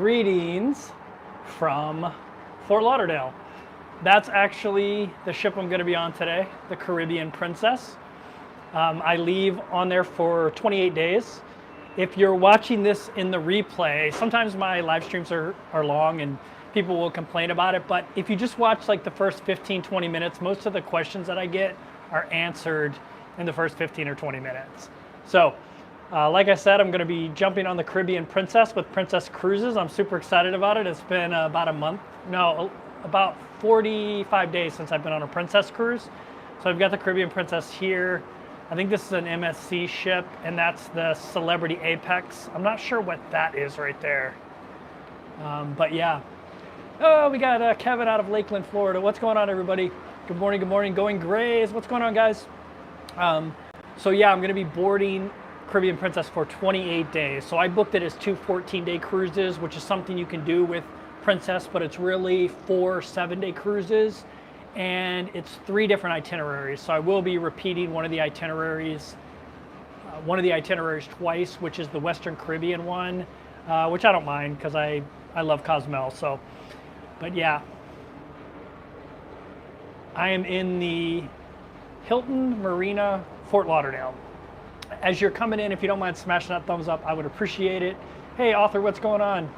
Greetings from Fort Lauderdale. That's actually the ship I'm going to be on today, the Caribbean Princess. I leave on there for 28 days. If you're watching this in the replay, sometimes my live streams are long and people will complain about it, but if you just watch like the first 15-20 minutes, most of the questions that I get are answered in the first 15 or 20 minutes. So like I said, I'm going to be jumping on the Caribbean Princess with Princess Cruises. I'm super excited about it. It's been about 45 days since I've been on a Princess cruise. So I've got the Caribbean Princess here. I think this is an MSC ship, and that's the Celebrity Apex. I'm not sure what that is right there. But yeah. Oh, we got Kevin out of Lakeland, Florida. What's going on, everybody? Good morning, good morning. Going Grays. What's going on, guys? So yeah, I'm going to be boarding Caribbean Princess for 28 days. So I booked it as 2 14-day cruises, which is something you can do with Princess, but it's really 4 7-day cruises, and it's 3 different itineraries. So I will be repeating one of the itineraries twice, which is the Western Caribbean one, which I don't mind because I love Cozumel. So, but yeah, I am in the Hilton Marina, Fort Lauderdale. As you're coming in, if you don't mind smashing that thumbs up, I would appreciate it. Hey, Arthur, what's going on?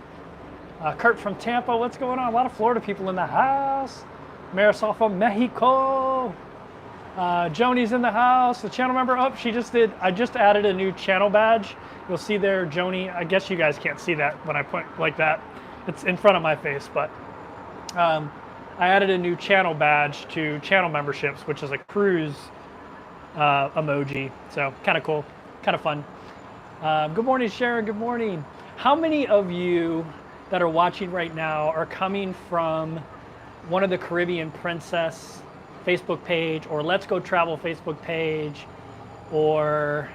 Kurt from Tampa, what's going on? A lot of Florida people in the house. Marisol from Mexico. Joni's in the house. The channel member, I just added a new channel badge. You'll see there, Joni. I guess you guys can't see that when I point like that. It's in front of my face, but I added a new channel badge to channel memberships, which is a cruise emoji. So kind of cool, kind of fun. Good morning, Sharon. Good morning. How many of you that are watching right now are coming from one of the Caribbean Princess Facebook page, or Let's Go Travel Facebook page, or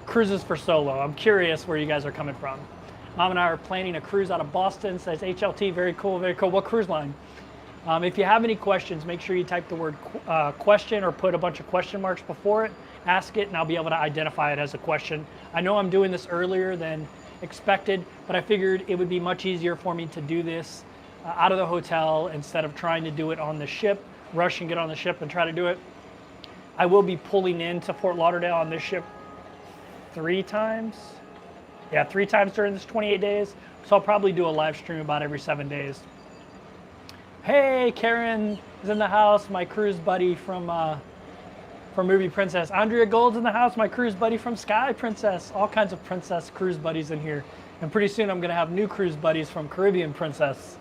Cruises for Solo? I'm curious where you guys are coming from. Mom and I are planning a cruise out of Boston. Says HLT. Very cool, very cool. What cruise line? If you have any questions, make sure you type the word question or put a bunch of question marks before it. Ask it, and I'll be able to identify it as a question. I know I'm doing this earlier than expected, but I figured it would be much easier for me to do this out of the hotel instead of trying to do it on the ship, rush and get on the ship and try to do it. I will be pulling into Fort Lauderdale on this ship 3 times. Yeah, 3 times during this 28 days. So I'll probably do a live stream about every 7 days. Hey, Karen is in the house, my cruise buddy from Movie Princess. Andrea Gold's in the house, my cruise buddy from Sky Princess. All kinds of Princess cruise buddies in here. And pretty soon I'm going to have new cruise buddies from Caribbean Princess.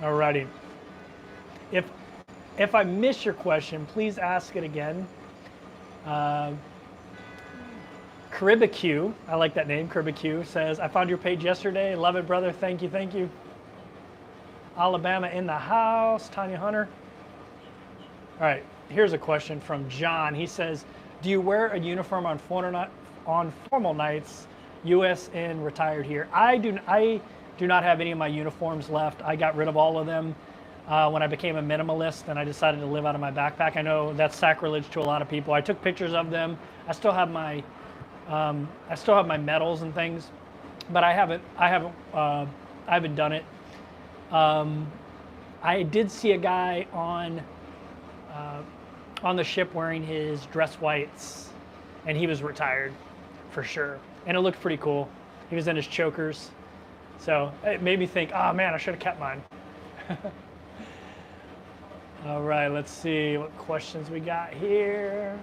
Alrighty. If I miss your question, please ask it again. Caribbean, I like that name, Caribbean, says, I found your page yesterday. Love it, brother. Thank you, thank you. Alabama in the house, Tanya Hunter. All right, here's a question from John. He says, do you wear a uniform on formal nights, U.S. and retired here? I do not have any of my uniforms left. I got rid of all of them when I became a minimalist and I decided to live out of my backpack. I know that's sacrilege to a lot of people. I took pictures of them. I still have my medals and things, but I haven't done it. I did see a guy on the ship wearing his dress whites, and he was retired for sure, and it looked pretty cool. He was in his chokers, so it made me think, oh man, I should have kept mine. All right, let's see what questions we got here.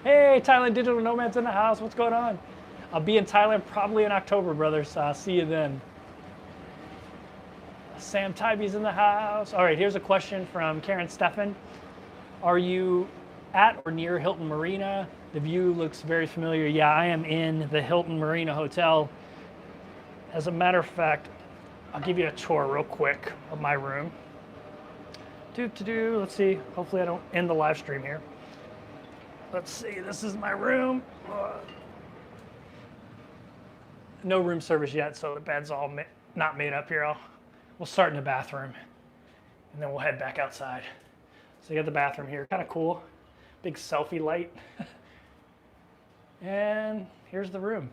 Hey, Thailand Digital Nomads in the house. What's going on? I'll be in Thailand probably in October, brothers. See you then. Sam Tybey's in the house. All right, here's a question from Karen Steffen. Are you at or near Hilton Marina? The view looks very familiar. Yeah, I am in the Hilton Marina Hotel. As a matter of fact, I'll give you a tour real quick of my room. Let's see. Hopefully I don't end the live stream here. Let's see, this is my room. No room service yet, so the bed's all not made up here. We'll start in the bathroom, and then we'll head back outside. So you got the bathroom here, kind of cool. Big selfie light. And here's the room.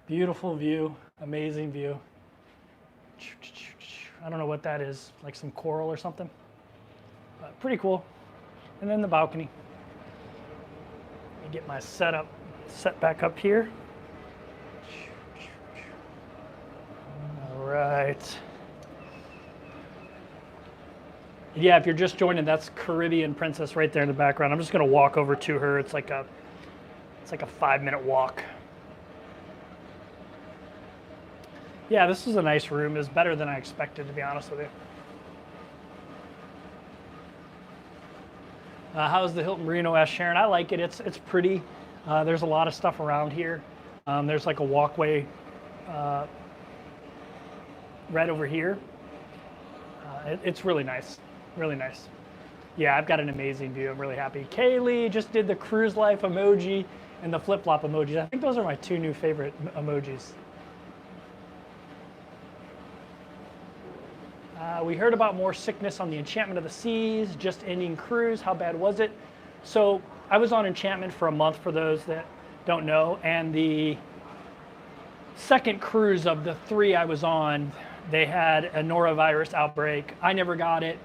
Beautiful view, amazing view. I don't know what that is, like some coral or something. But pretty cool. And then the balcony. Let me get my setup set back up here. All right. Yeah, if you're just joining, that's Caribbean Princess right there in the background. I'm just gonna walk over to her. It's like a 5-minute walk. Yeah, this is a nice room. It's better than I expected, to be honest with you. How's the Hilton Reno? Asked Sharon. I like it. It's pretty. There's a lot of stuff around here. There's like a walkway right over here. It's really nice. Really nice. Yeah, I've got an amazing view. I'm really happy. Kaylee just did the cruise life emoji and the flip-flop emojis. I think those are my two new favorite emojis. We heard about more sickness on the Enchantment of the Seas, just ending cruise. How bad was it? So I was on Enchantment for a month, for those that don't know, and the second cruise of the 3 I was on, they had a norovirus outbreak. I never got it,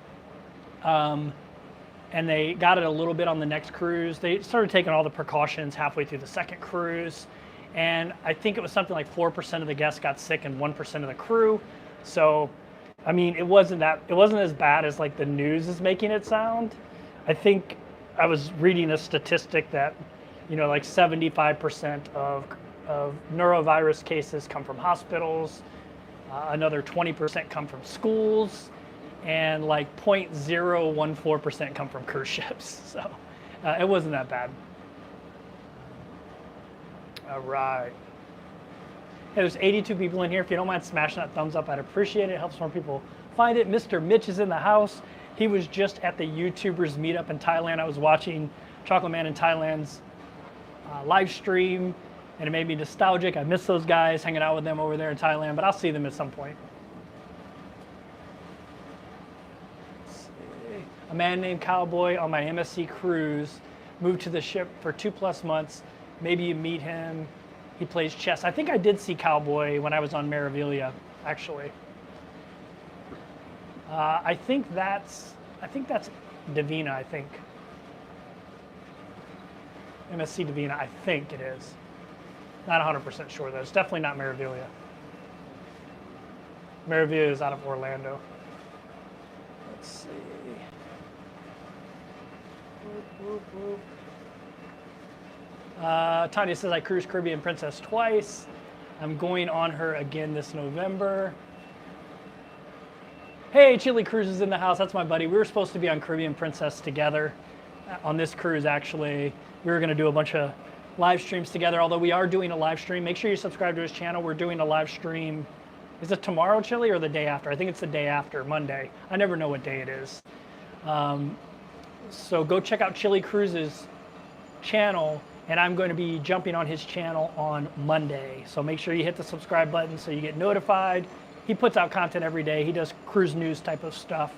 and they got it a little bit on the next cruise. They started taking all the precautions halfway through the second cruise, and I think it was something like 4% of the guests got sick and 1% of the crew. So I mean, it wasn't as bad as like the news is making it sound. I think I was reading a statistic that, like 75% of norovirus cases come from hospitals, another 20% come from schools, and like 0.014% come from cruise ships. So it wasn't that bad. All right. Hey, there's 82 people in here. If you don't mind smashing that thumbs up, I'd appreciate it. It helps more people find it. Mr. Mitch is in the house. He was just at the YouTubers meetup in Thailand. I was watching Chocolate Man in Thailand's live stream, and it made me nostalgic. I miss those guys, hanging out with them over there in Thailand, but I'll see them at some point. Let's see. A man named Cowboy on my MSC cruise moved to the ship for 2+ months. Maybe you meet him. He plays chess. I think I did see Cowboy when I was on Meraviglia, actually. I think that's Divina, I think. MSC Divina, I think it is. Not 100% sure though. It's definitely not Meraviglia. Meraviglia is out of Orlando. Let's see. Whoop, whoop, whoop. Tanya says, I cruised Caribbean Princess twice. I'm going on her again this November. Hey, Chili Cruise is in the house. That's my buddy. We were supposed to be on Caribbean Princess together on this cruise, actually. We were going to do a bunch of live streams together, although we are doing a live stream. Make sure you subscribe to his channel. We're doing a live stream. Is it tomorrow, Chili, or the day after? I think it's the day after, Monday. I never know what day it is. So go check out Chili Cruise's channel. And I'm going to be jumping on his channel on Monday. So make sure you hit the subscribe button so you get notified. He puts out content every day. He does cruise news type of stuff.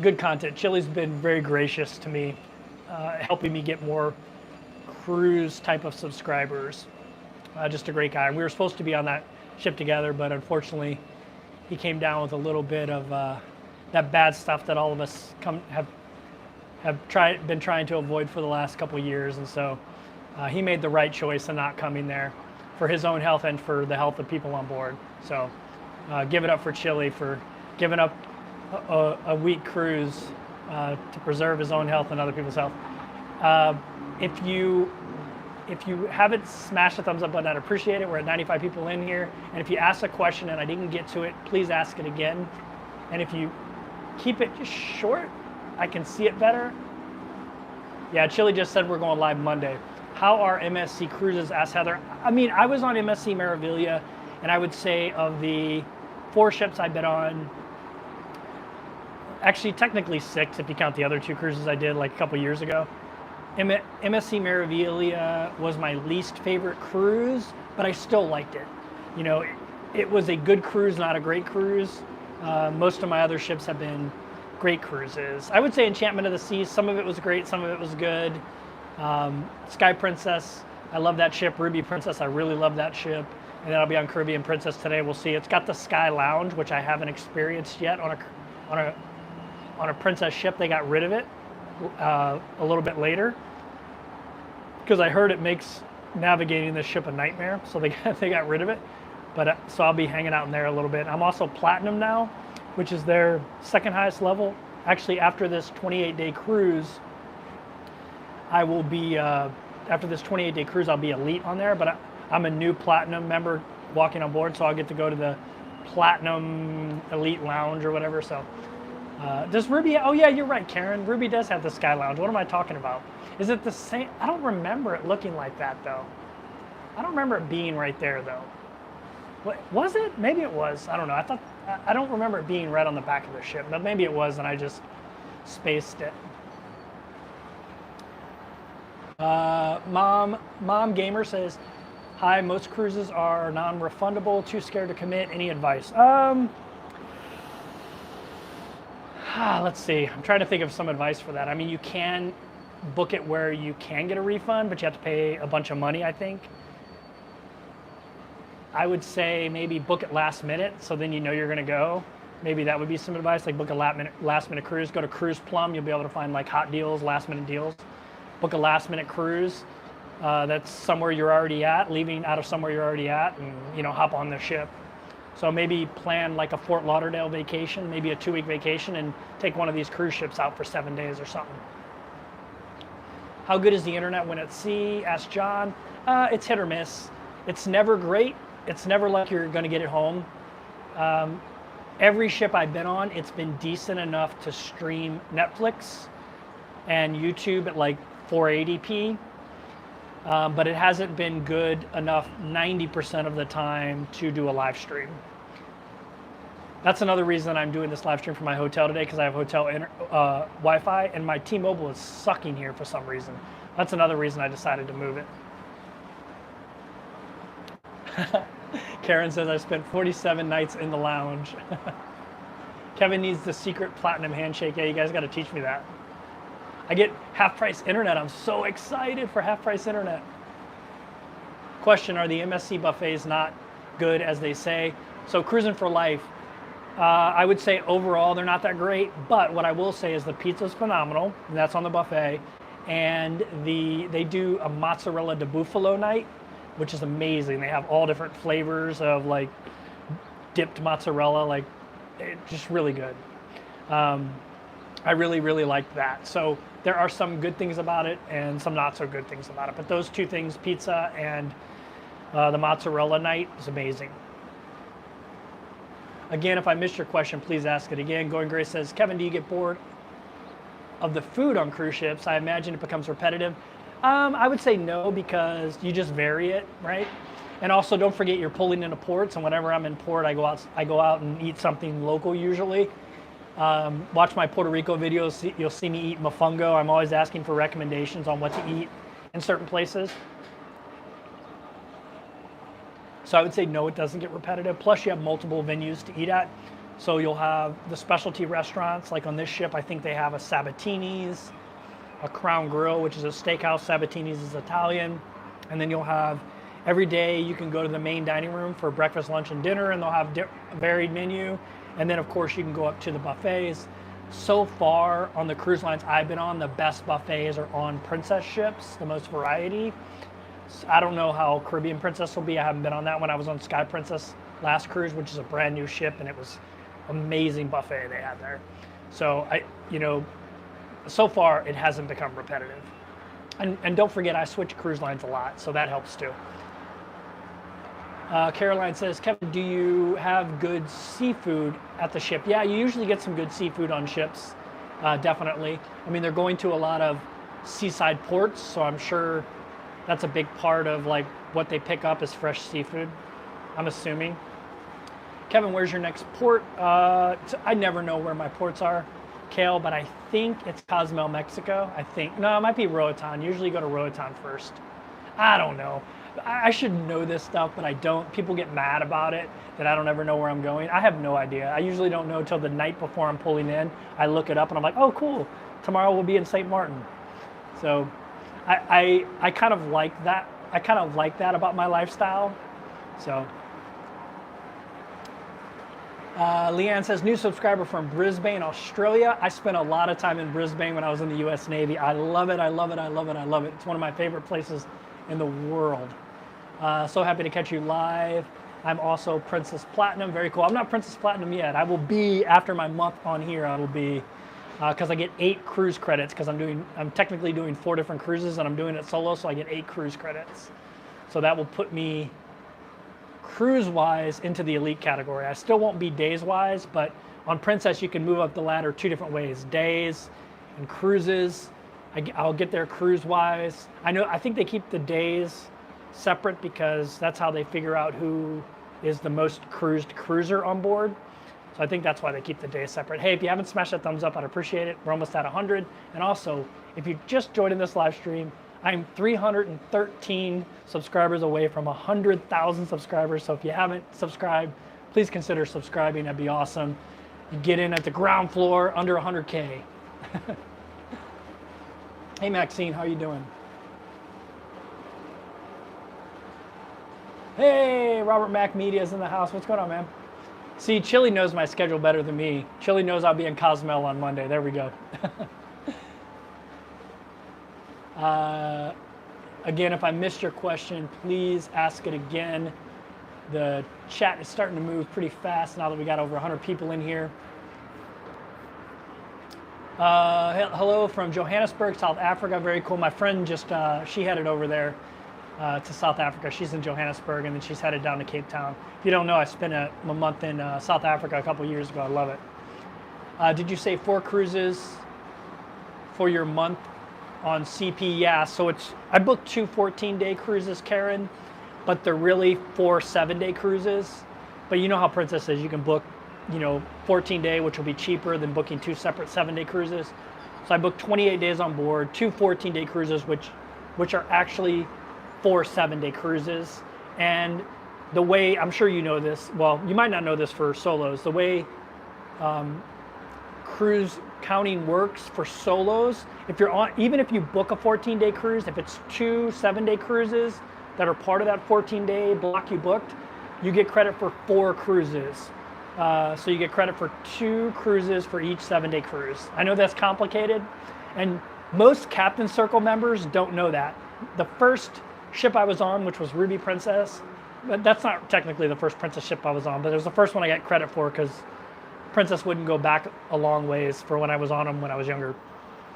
Good content. Chili's been very gracious to me, helping me get more cruise type of subscribers. Just a great guy. We were supposed to be on that ship together, but unfortunately, he came down with a little bit of that bad stuff that all of us have been trying to avoid for the last couple of years, and so he made the right choice in not coming there for his own health and for the health of people on board. So give it up for Chili for giving up a week cruise to preserve his own health and other people's health. If you haven't smashed the thumbs up button, I'd appreciate it. We're at 95 people in here, and if you ask a question and I didn't get to it, please ask it again. And if you keep it just short, I can see it better. Yeah, Chili just said we're going live Monday. How are MSC cruises? Asked Heather. I mean, I was on MSC Meraviglia, and I would say of the 4 ships I've been on, actually technically 6 if you count the other 2 cruises I did like a couple years ago. MSC Meraviglia was my least favorite cruise, but I still liked it. It was a good cruise, not a great cruise. Most of my other ships have been great cruises. I would say Enchantment of the Seas, some of it was great, some of it was good. Sky Princess, I love that ship. Ruby Princess, I really love that ship. And then I'll be on Caribbean Princess today. We'll see. It's got the Sky Lounge, which I haven't experienced yet on a Princess ship. They got rid of it a little bit later because I heard it makes navigating the ship a nightmare. So they got rid of it. But so I'll be hanging out in there a little bit. I'm also Platinum now, which is their second highest level. Actually, after this 28-day cruise, I will be after this 28-day cruise, I'll be Elite on there. But I'm a new Platinum member walking on board, so I'll get to go to the Platinum Elite Lounge or whatever. So does Ruby? Oh yeah, you're right, Karen. Ruby does have the Sky Lounge. What am I talking about? Is it the same? I don't remember it looking like that though. I don't remember it being right there though. What, was it? Maybe it was. I don't know. I don't remember it being right on the back of the ship, but maybe it was, and I just spaced it. Mom Gamer says, "Hi. Most cruises are non-refundable. Too scared to commit. Any advice?" Let's see. I'm trying to think of some advice for that. I mean, you can book it where you can get a refund, but you have to pay a bunch of money, I think. I would say maybe book it last minute, so then you know you're going to go. Maybe that would be some advice, like book a last minute cruise. Go to Cruise Plum. You'll be able to find like hot deals, last minute deals. Book a last minute cruise that's somewhere you're already at, leaving out of somewhere you're already at, and hop on the ship. So maybe plan like a Fort Lauderdale vacation, maybe a 2-week vacation, and take one of these cruise ships out for 7 days or something. How good is the internet when at sea? Asked John. It's hit or miss. It's never great. It's never like you're going to get it home. Every ship I've been on, it's been decent enough to stream Netflix and YouTube at like 480p, but it hasn't been good enough 90% of the time to do a live stream. That's another reason I'm doing this live stream from my hotel today, because I have hotel Wi-Fi, and my T-Mobile is sucking here for some reason. That's another reason I decided to move it. Karen says, I spent 47 nights in the lounge. Kevin needs the secret platinum handshake. Yeah, you guys got to teach me that. I get half-price internet. I'm so excited for half-price internet. Question, are the MSC buffets not good as they say? So Cruising for Life, I would say overall they're not that great, but what I will say is the pizza's phenomenal, and that's on the buffet, and they do a mozzarella de buffalo night, which is amazing. They have all different flavors of like dipped mozzarella, like just really good. I really, really like that. So there are some good things about it and some not so good things about it. But those two things, pizza and the mozzarella night, is amazing. Again, if I missed your question, please ask it again. Going Grace says, Kevin, do you get bored of the food on cruise ships? I imagine it becomes repetitive. I would say no, because you just vary it, right? And also, don't forget you're pulling into ports, and whenever I'm in port, I go out and eat something local usually. Watch my Puerto Rico videos. You'll see me eat mofongo. I'm always asking for recommendations on what to eat in certain places. So I would say no, it doesn't get repetitive. Plus, you have multiple venues to eat at. So you'll have the specialty restaurants, like on this ship, I think they have a Sabatini's, a Crown Grill, which is a steakhouse. Sabatini's is Italian. And then you'll have, every day you can go to the main dining room for breakfast, lunch, and dinner, and they'll have a varied menu. And then, of course, you can go up to the buffets. So far on the cruise lines I've been on, the best buffets are on Princess ships, the most variety. I don't know how Caribbean Princess will be. I haven't been on that one. I was on Sky Princess last cruise, which is a brand new ship, and it was amazing buffet they had there. So so far it hasn't become repetitive. And don't forget, I switch cruise lines a lot, so that helps too. Caroline says, Kevin, do you have good seafood at the ship? Yeah, you usually get some good seafood on ships, definitely. I mean, they're going to a lot of seaside ports, so I'm sure that's a big part of like what they pick up is fresh seafood, I'm assuming. Kevin, where's your next port? I never know where my ports are, Kale, but I think it's Cozumel, Mexico. No, it might be Roatan. Usually go to Roatan first. I don't know. I should know this stuff, but I don't. People get mad about it, that I don't ever know where I'm going. I have no idea. I usually don't know till the night before I'm pulling in. I look it up and I'm like, oh, cool. Tomorrow we'll be in St. Martin. So I kind of like that. I kind of like that about my lifestyle. So Leanne says, new subscriber from Brisbane, Australia. I spent a lot of time in Brisbane when I was in the U.S. Navy. I love it, I love it, I love it, I love it. It's one of my favorite places in the world. So happy to catch you live. I'm also Princess Platinum, very cool. I'm not Princess Platinum yet. I will be, after my month on here, I will be, because I get 8 cruise credits, because I'm technically doing 4 different cruises, and I'm doing it solo, so I get 8 cruise credits. So that will put me cruise-wise into the elite category. I still won't be days-wise, but on Princess you can move up the ladder 2 different ways, days and cruises. I'll get there cruise-wise. I think they keep the days separate because that's how they figure out who is the most cruised cruiser on board. So I think that's why they keep the days separate. Hey, if you haven't smashed that thumbs up, I'd appreciate it. We're almost at 100. And also, if you just joined in this live stream, I'm 313 subscribers away from 100,000 subscribers. So if you haven't subscribed, please consider subscribing. That'd be awesome. You get in at the ground floor under 100K. Hey, Maxine, how you doing? Hey, Robert Mac Media's in the house. What's going on, man? See, Chili knows my schedule better than me. Chili knows I'll be in Cozumel on Monday. There we go. Again, if I missed your question, please ask it again. The chat is starting to move pretty fast now that we got over 100 people in here. Hello from Johannesburg, South Africa. Very cool. My friend just, she headed over there to South Africa. She's in Johannesburg, and then she's headed down to Cape Town. If you don't know, I spent a month in South Africa a couple years ago. I love it. Did you say 4 cruises for your month on CP? Yeah, so I booked 2 14-day cruises, Karen, but they're really 4 7-day cruises. But you know how Princess is. You can book, 14-day, which will be cheaper than booking 2 separate 7-day cruises. So I booked 28 days on board, 2 14-day cruises, which are actually 4 7-day cruises. And the way, I'm sure you know this, well, you might not know this for solos, the way cruise counting works for solos, even if you book a 14-day cruise, if it's 2 7-day cruises that are part of that 14-day block you booked, you get credit for 4 cruises. So you get credit for 2 cruises for each 7-day cruise. I know that's complicated, and most Captain Circle members don't know that. The first ship I was on, which was Ruby Princess, but that's not technically the first Princess ship I was on, but it was the first one I got credit for because Princess wouldn't go back a long ways for when I was on them when I was younger.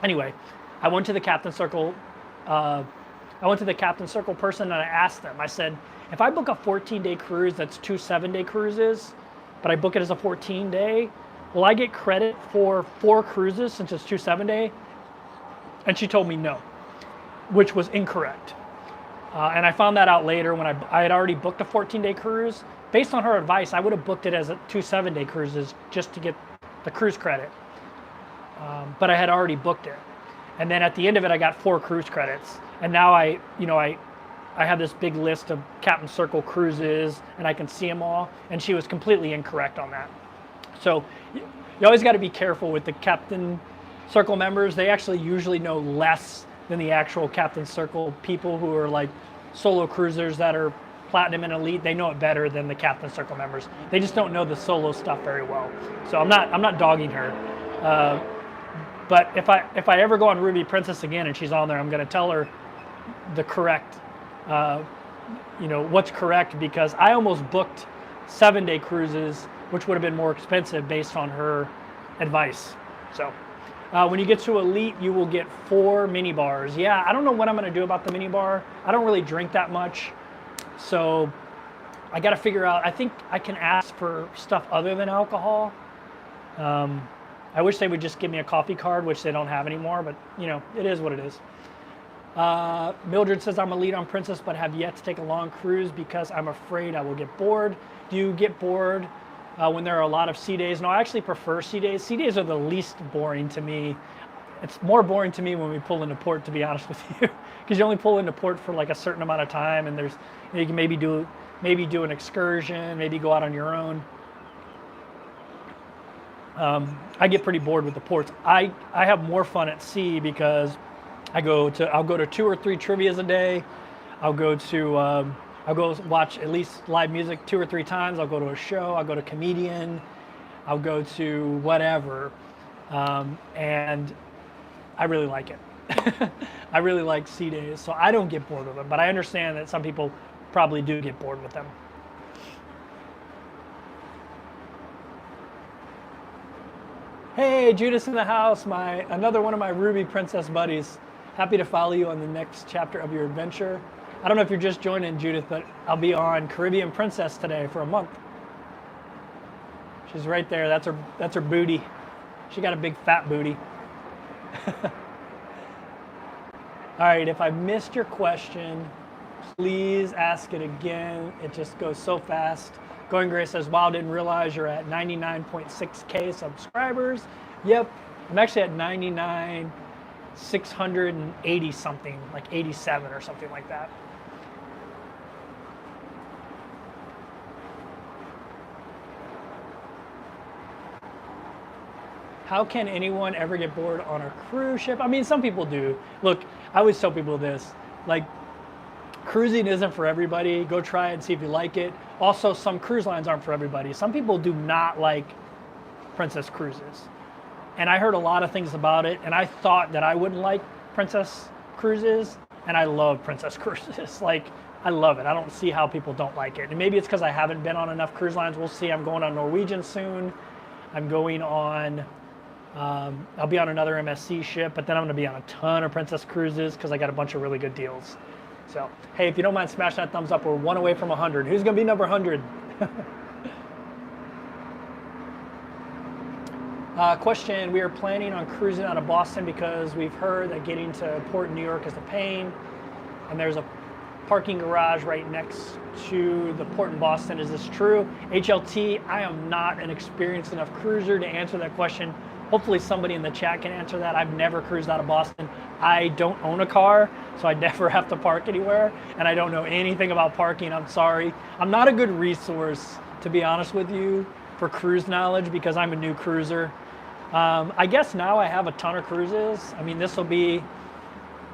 Anyway, I went to the Captain Circle. I went to the Captain Circle person and I asked them. I said, if I book a 14-day cruise that's 2 7-day cruises, but I book it as a 14-day, will I get credit for 4 cruises since it's 2 7-day? And she told me no, which was incorrect. And I found that out later when I had already booked a 14-day cruise. Based on her advice, I would have booked it as 2 7-day cruises just to get the cruise credit. But I had already booked it. And then at the end of it, I got 4 cruise credits. And now I have this big list of Captain Circle cruises, and I can see them all. And she was completely incorrect on that. So you always got to be careful with the Captain Circle members. They actually usually know less than the actual Captain Circle people who are like solo cruisers that are Platinum and Elite. They know it better than the Captain Circle members. They just don't know the solo stuff very well. So I'm not dogging her. But if I ever go on Ruby Princess again and she's on there, I'm going to tell her the correct, what's correct, because I almost booked 7-day cruises, which would have been more expensive based on her advice. So when you get to Elite, you will get 4 mini bars. Yeah, I don't know what I'm going to do about the mini bar. I don't really drink that much. So I got to figure out, I think I can ask for stuff other than alcohol. I wish they would just give me a coffee card, which they don't have anymore, but it is what it is. Mildred says, I'm Elite on Princess, but have yet to take a long cruise because I'm afraid I will get bored. Do you get bored when there are a lot of sea days? No, I actually prefer sea days. Sea days are the least boring to me. It's more boring to me when we pull into port, to be honest with you, because you only pull into port for like a certain amount of time, and you can maybe do an excursion, maybe go out on your own. I get pretty bored with the ports. I have more fun at sea because I'll go to 2 or 3 trivias a day. I'll go watch at least live music 2 or 3 times. I'll go to a show. I'll go to comedian. I'll go to whatever, and I really like it. I really like sea days, so I don't get bored with them. But I understand that some people probably do get bored with them. Hey, Judas in the house, another one of my Ruby Princess buddies. Happy to follow you on the next chapter of your adventure. I don't know if you're just joining, Judith, but I'll be on Caribbean Princess today for a month. She's right there. That's her booty. She got a big fat booty. All right, if I missed your question, please ask it again. It just goes so fast. Going Gray says, wow, didn't realize you're at 99.6K subscribers. Yep, I'm actually at 99,680 something, like 87 or something like that. How can anyone ever get bored on a cruise ship? I mean, some people do. Look, I always tell people this, like, cruising isn't for everybody. Go try it and see if you like it. Also, some cruise lines aren't for everybody. Some people do not like Princess cruises. And I heard a lot of things about it, and I thought that I wouldn't like Princess cruises, and I love Princess cruises. Like, I love it. I don't see how people don't like it. And maybe it's because I haven't been on enough cruise lines. We'll see. I'm going on Norwegian soon. I'm going on... I'll be on another MSC ship, but then I'm going to be on a ton of Princess cruises because I got a bunch of really good deals. So, hey, if you don't mind smashing that thumbs up, we're 1 away from 100. Who's going to be number 100? Question, we are planning on cruising out of Boston because we've heard that getting to port in New York is a pain, and there's a parking garage right next to the port in Boston. Is this true? HLT, I am not an experienced enough cruiser to answer that question. Hopefully somebody in the chat can answer that. I've never cruised out of Boston. I don't own a car, so I never have to park anywhere, and I don't know anything about parking. I'm sorry. I'm not a good resource, to be honest with you, for cruise knowledge because I'm a new cruiser. I guess now I have a ton of cruises. I mean, this will be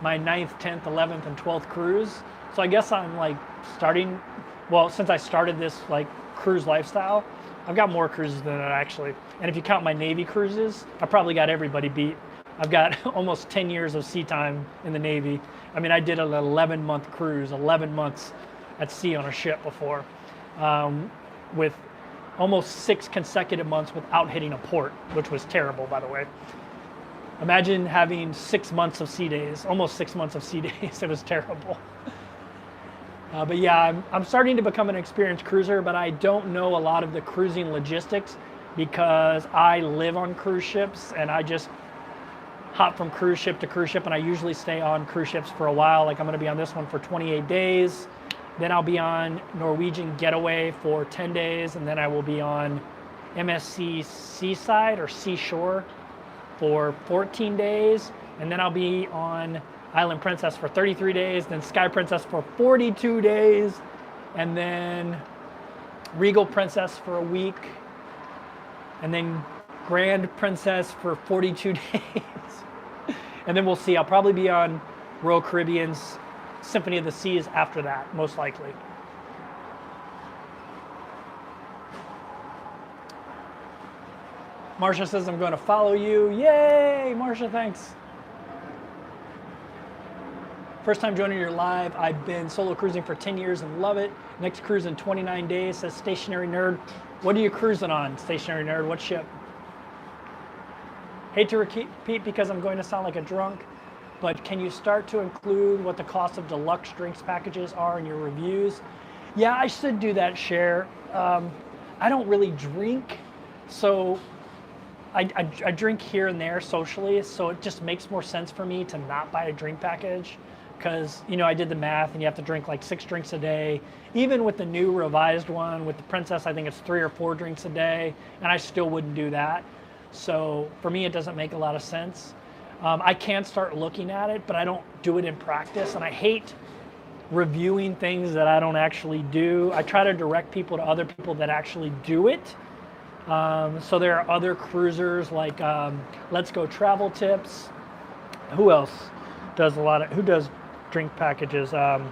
my 9th, 10th, 11th, and 12th cruise. So I guess I'm like since I started this like cruise lifestyle, I've got more cruises than that actually. And if you count my Navy cruises, I probably got everybody beat. I've got almost 10 years of sea time in the Navy. I mean, I did an 11-month cruise, 11 months at sea on a ship before, with almost 6 consecutive months without hitting a port, which was terrible, by the way. Imagine having 6 months of sea days, almost 6 months of sea days. It was terrible. But yeah, I'm starting to become an experienced cruiser, but I don't know a lot of the cruising logistics because I live on cruise ships and I just hop from cruise ship to cruise ship, and I usually stay on cruise ships for a while. Like I'm going to be on this one for 28 days. Then I'll be on Norwegian Getaway for 10 days, and then I will be on MSC Seaside or Seashore for 14 days, and then I'll be on Island Princess for 33 days, then Sky Princess for 42 days, and then Regal Princess for a week, and then Grand Princess for 42 days. And then we'll see. I'll probably be on Royal Caribbean's Symphony of the Seas after that, most likely. Marsha says, I'm going to follow you. Yay, Marsha, thanks. First time joining your live. I've been solo cruising for 10 years and love it. Next cruise in 29 days, says Stationary Nerd. What are you cruising on, Stationary Nerd? What ship? Hate to repeat because I'm going to sound like a drunk, but can you start to include what the cost of deluxe drinks packages are in your reviews? Yeah, I should do that, Cher. I don't really drink, so I drink here and there socially, so it just makes more sense for me to not buy a drink package because, you know, I did the math and you have to drink like 6 drinks a day. Even with the new revised one, with the Princess, I think it's 3 or 4 drinks a day, and I still wouldn't do that. So for me, it doesn't make a lot of sense. I can start looking at it, but I don't do it in practice, and I hate reviewing things that I don't actually do. I try to direct people to other people that actually do it. So there are other cruisers like Let's Go Travel Tips. Who else does who does drink packages? God,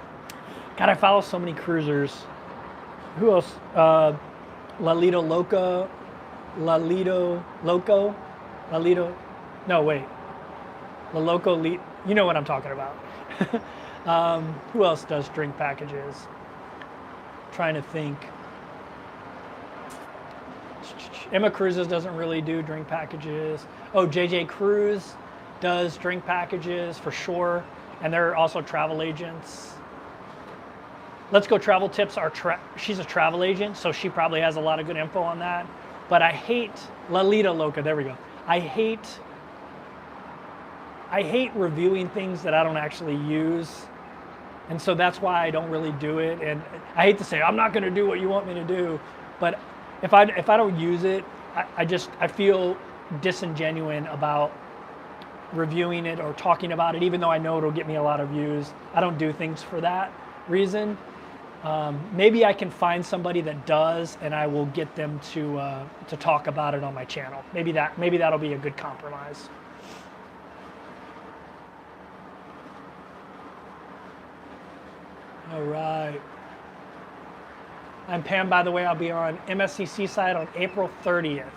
I follow so many cruisers. Who else? Lalito Loco, no wait, La Loco, you know what I'm talking about. Who else does drink packages? Trying to think. Emma Cruises doesn't really do drink packages. Oh, JJ Cruise does drink packages for sure, and they're also travel agents. Let's Go Travel Tips she's a travel agent, so she probably has a lot of good info on that. But I hate Lalita Loca. There we go. I hate reviewing things that I don't actually use, and so that's why I don't really do it. And I hate to say I'm not going to do what you want me to do, but if I don't use it, I feel disingenuous about reviewing it or talking about it, even though I know it'll get me a lot of views. I don't do things for that reason. Maybe I can find somebody that does, and I will get them to talk about it on my channel. Maybe that'll be a good compromise. All right. I'm Pam, by the way. I'll be on MSC Seaside on April 30th.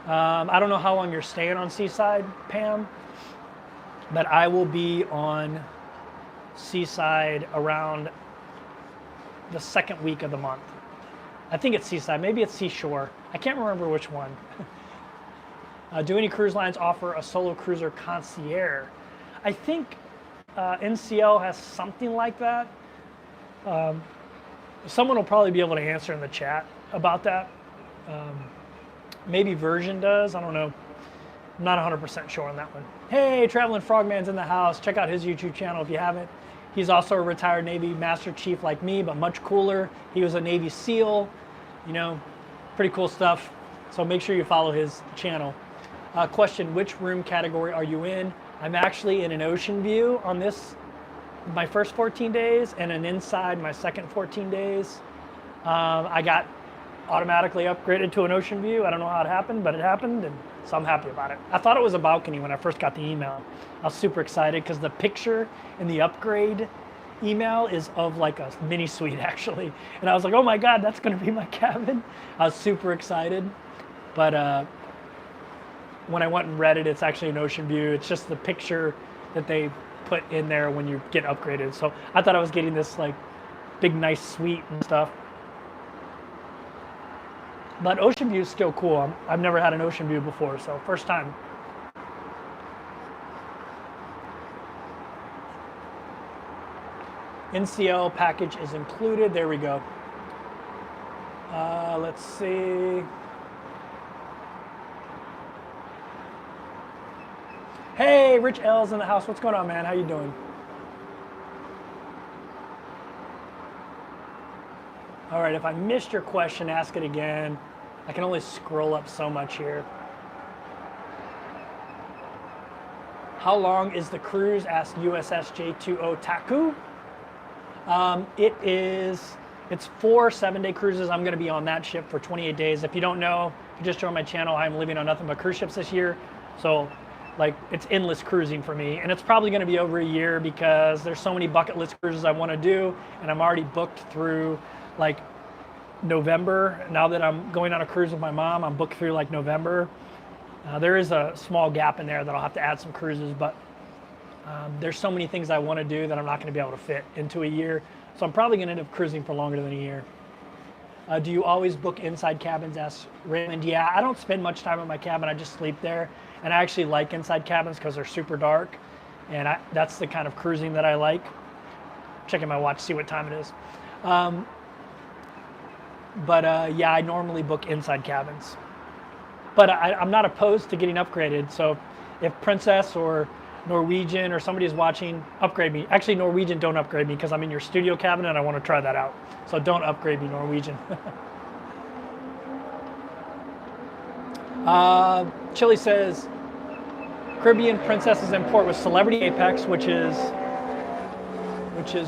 I don't know how long you're staying on Seaside, Pam, but I will be on Seaside around the second week of the month. I think it's Seaside, maybe it's Seashore. I can't remember which one. Do any cruise lines offer a solo cruiser concierge? I think NCL has something like that. Someone will probably be able to answer in the chat about that. Maybe Version does, I don't know. I'm not 100% sure on that one. Hey, Traveling Frogman's in the house. Check out his YouTube channel if you haven't. He's also a retired Navy Master Chief like me, but much cooler. He was a Navy SEAL, you know, pretty cool stuff. So make sure you follow his channel. Question, which room category are you in? I'm actually in an ocean view on my first 14 days, and an inside my second 14 days. I got automatically upgraded to an ocean view. I don't know how it happened, but it happened, and so I'm happy about it. I thought it was a balcony when I first got the email. I was super excited because the picture in the upgrade email is of like a mini suite actually. And I was like, oh my God, that's gonna be my cabin. I was super excited. But when I went and read it, it's actually an ocean view. It's just the picture that they put in there when you get upgraded. So I thought I was getting this like big, nice suite and stuff. But ocean view is still cool. I've never had an ocean view before, so first time. NCL package is included. There we go. Let's see. Hey, Rich L's in the house. What's going on, man? How you doing? All right, if I missed your question, ask it again. I can only scroll up so much here. How long is the cruise? Asked USS J2O Taku. It's 4 7-day cruises. I'm gonna be on that ship for 28 days. If you don't know, if you just joined my channel, I'm living on nothing but cruise ships this year. So like it's endless cruising for me. And it's probably gonna be over a year because there's so many bucket list cruises I wanna do, and I'm already booked through like November. Now that I'm going on a cruise with my mom, I'm booked through like November. There is a small gap in there that I'll have to add some cruises, but there's so many things I want to do that I'm not going to be able to fit into a year. So I'm probably going to end up cruising for longer than a year. Do you always book inside cabins? Asked Raymond. Yeah, I don't spend much time in my cabin. I just sleep there. And I actually like inside cabins because they're super dark. And that's the kind of cruising that I like. Checking my watch, see what time it is. Yeah, I normally book inside cabins. But I'm not opposed to getting upgraded. So if Princess or Norwegian or somebody is watching, upgrade me. Actually, Norwegian, don't upgrade me because I'm in your studio cabin and I want to try that out. So don't upgrade me, Norwegian. Chili says, Caribbean Princess is in port with Celebrity Apex, which is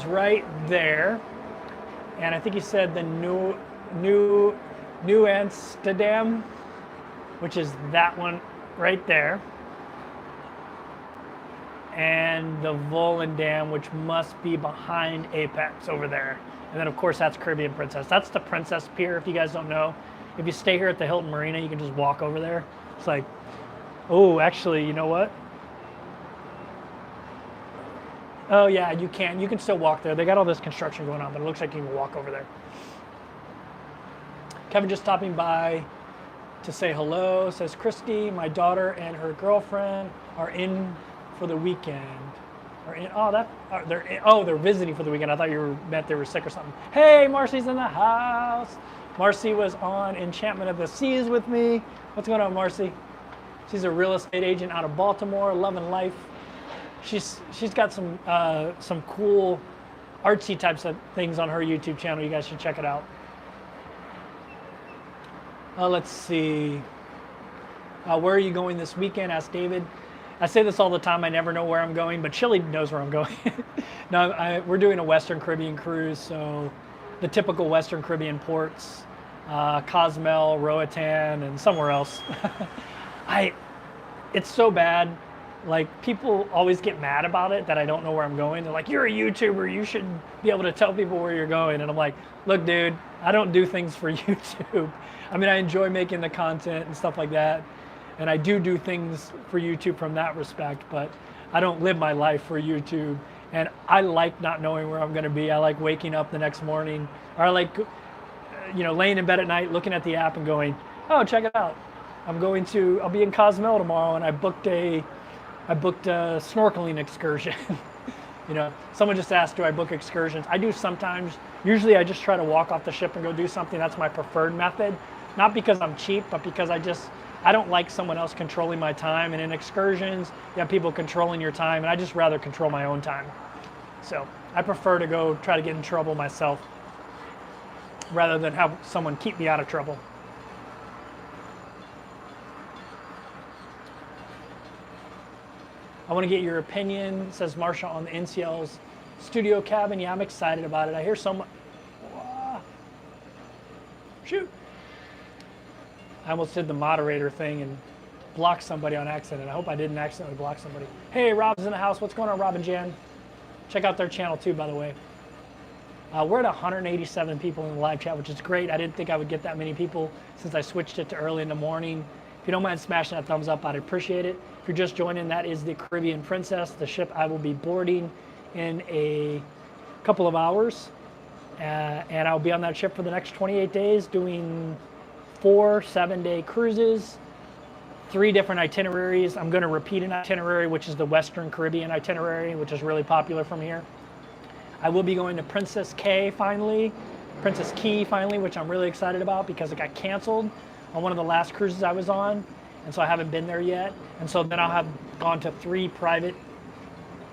right there. And I think he said the New Amsterdam, which is that one right there. And the Volendam, which must be behind Apex over there. And then of course that's Caribbean Princess. That's the Princess Pier, if you guys don't know. If you stay here at the Hilton Marina, you can just walk over there. It's like, oh, actually, you know what? Oh yeah, you can. You can still walk there. They got all this construction going on, but it looks like you can walk over there. Kevin just stopping by to say hello. Says Christy, my daughter and her girlfriend are in for the weekend. They're visiting for the weekend. I thought you meant they were sick or something. Hey, Marcy's in the house. Marcy was on Enchantment of the Seas with me. What's going on, Marcy? She's a real estate agent out of Baltimore, loving life. She's got some cool artsy types of things on her YouTube channel. You guys should check it out. Let's see. Where are you going this weekend? Asked David. I say this all the time. I never know where I'm going, but Chile knows where I'm going. No, we're doing a Western Caribbean cruise, so the typical Western Caribbean ports, Cozumel, Roatan, and somewhere else. It's so bad. Like, people always get mad about it that I don't know where I'm going. They're like, you're a YouTuber, you should be able to tell people where you're going. And I'm like, look, dude, I don't do things for YouTube. I mean, I enjoy making the content and stuff like that. And I do things for YouTube from that respect, but I don't live my life for YouTube. And I like not knowing where I'm going to be. I like waking up the next morning, or I like, laying in bed at night, looking at the app and going, oh, check it out. I'll be in Cozumel tomorrow, and I booked a snorkeling excursion. Someone just asked, do I book excursions? I do sometimes. Usually I just try to walk off the ship and go do something. That's my preferred method. Not because I'm cheap, but because I don't like someone else controlling my time. And in excursions, you have people controlling your time, and I just rather control my own time. So I prefer to go try to get in trouble myself rather than have someone keep me out of trouble. I want to get your opinion, says Marsha, on the NCL's studio cabin. Yeah, I'm excited about it. I hear so much. Shoot. I almost did the moderator thing and blocked somebody on accident. I hope I didn't accidentally block somebody. Hey, Rob's in the house. What's going on, Rob and Jan? Check out their channel too, by the way. We're at 187 people in the live chat, which is great. I didn't think I would get that many people since I switched it to early in the morning. If you don't mind smashing that thumbs up, I'd appreciate it. If you're just joining, that is the Caribbean Princess, the ship I will be boarding in a couple of hours. And I'll be on that ship for the next 28 days doing 4 7-day cruises, 3 different itineraries. I'm going to repeat an itinerary, which is the Western Caribbean itinerary, which is really popular from here. I will be going to Princess Key finally, which I'm really excited about because it got canceled on one of the last cruises I was on, and so I haven't been there yet. And so then I'll have gone to 3 private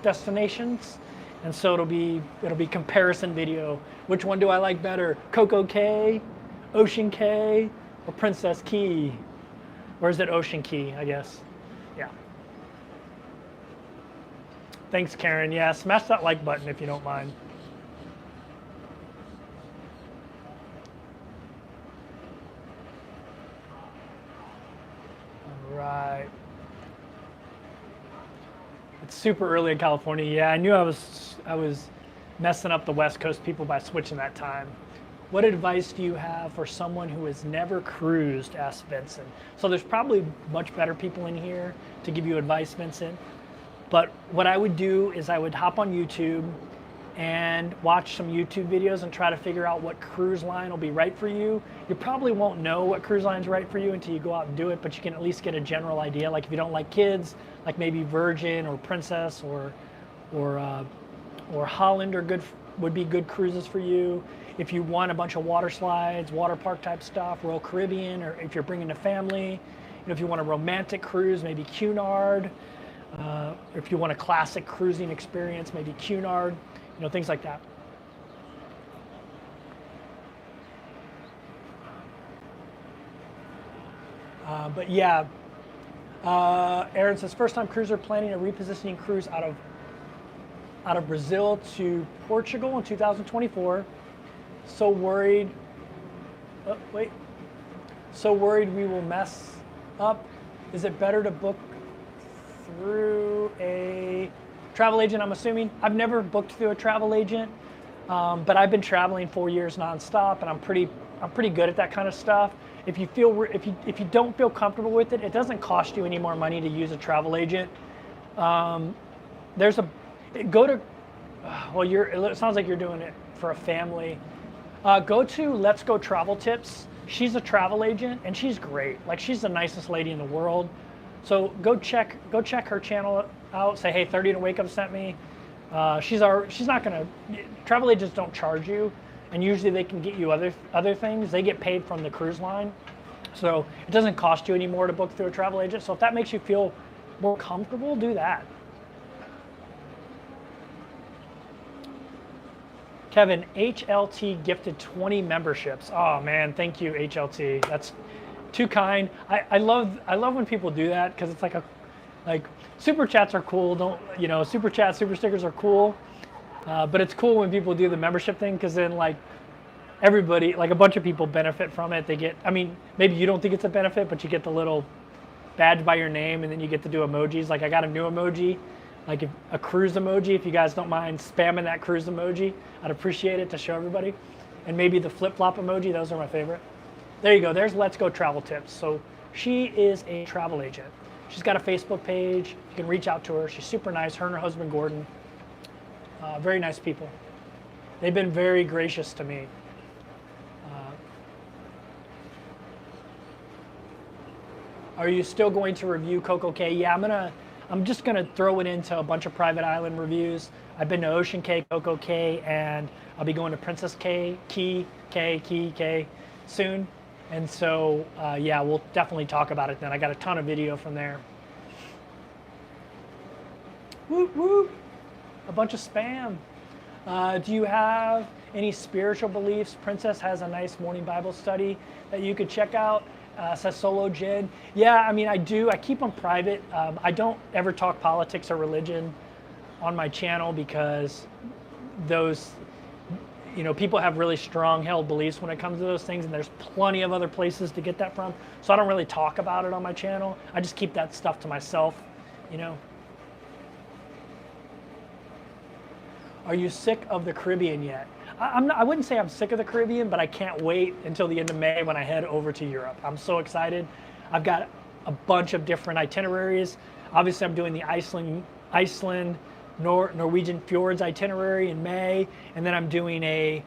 destinations, and so it'll be comparison video. Which one do I like better? Coco Cay, Ocean Cay, or Princess Key? Or is it Ocean Key, I guess? Yeah. Thanks, Karen. Yeah, smash that like button if you don't mind. All right. It's super early in California. Yeah, I knew I was messing up the West Coast people by switching that time. What advice do you have for someone who has never cruised? Asked Vincent. So there's probably much better people in here to give you advice, Vincent. But what I would do is I would hop on YouTube and watch some YouTube videos and try to figure out what cruise line will be right for you. You probably won't know what cruise line's right for you until you go out and do it, but you can at least get a general idea. Like if you don't like kids, like maybe Virgin or Princess or Holland would be good cruises for you. If you want a bunch of water slides, water park type stuff, Royal Caribbean, or if you're bringing a family, if you want a romantic cruise, maybe Cunard. If you want a classic cruising experience, maybe Cunard, things like that. But yeah, Aaron says, first time cruiser planning a repositioning cruise out of Brazil to Portugal in 2024. So worried. So worried we will mess up. Is it better to book through a travel agent, I'm assuming? I've never booked through a travel agent, but I've been traveling 4 years nonstop, and I'm pretty good at that kind of stuff. If you don't feel comfortable with it, it doesn't cost you any more money to use a travel agent. It sounds like you're doing it for a family. Go to Let's Go Travel Tips. She's a travel agent, and she's great. Like, she's the nicest lady in the world. So go check her channel out. Say, hey, 30 to Wake Up sent me. She's not gonna. Travel agents don't charge you, and usually they can get you other things. They get paid from the cruise line, so it doesn't cost you any more to book through a travel agent. So if that makes you feel more comfortable, do that. Kevin, HLT gifted 20 memberships. Oh man, thank you, HLT. That's too kind. I love when people do that, because it's like super chats are cool. Super chats, super stickers are cool. But it's cool when people do the membership thing, because then like everybody, like a bunch of people benefit from it. They get, maybe you don't think it's a benefit, but you get the little badge by your name, and then you get to do emojis. Like I got a new emoji, like a cruise emoji. If you guys don't mind spamming that cruise emoji, I'd appreciate it to show everybody. And maybe the flip-flop emoji, those are my favorite. There you go, there's Let's Go Travel Tips. So she is a travel agent. She's got a Facebook page. You can reach out to her. She's super nice, her and her husband Gordon. Very nice people. They've been very gracious to me. Are you still going to review Coco Cay? Yeah, I'm just gonna throw it into a bunch of private island reviews. I've been to Ocean Cay, Coco Cay, and I'll be going to Princess Cay, Key Cay soon. And so, yeah, we'll definitely talk about it then. I got a ton of video from there. Whoop, whoop. A bunch of spam. Do you have any spiritual beliefs? Princess has a nice morning Bible study that you could check out. Says Solo Jid. Yeah, I do. I keep them private. I don't ever talk politics or religion on my channel, because those, people have really strong held beliefs when it comes to those things, and there's plenty of other places to get that from. So I don't really talk about it on my channel. I just keep that stuff to myself, Are you sick of the Caribbean yet? I wouldn't say I'm sick of the Caribbean, but I can't wait until the end of May when I head over to Europe. I'm so excited. I've got a bunch of different itineraries. Obviously, I'm doing the Iceland, Norwegian fjords itinerary in May, and then I'm doing a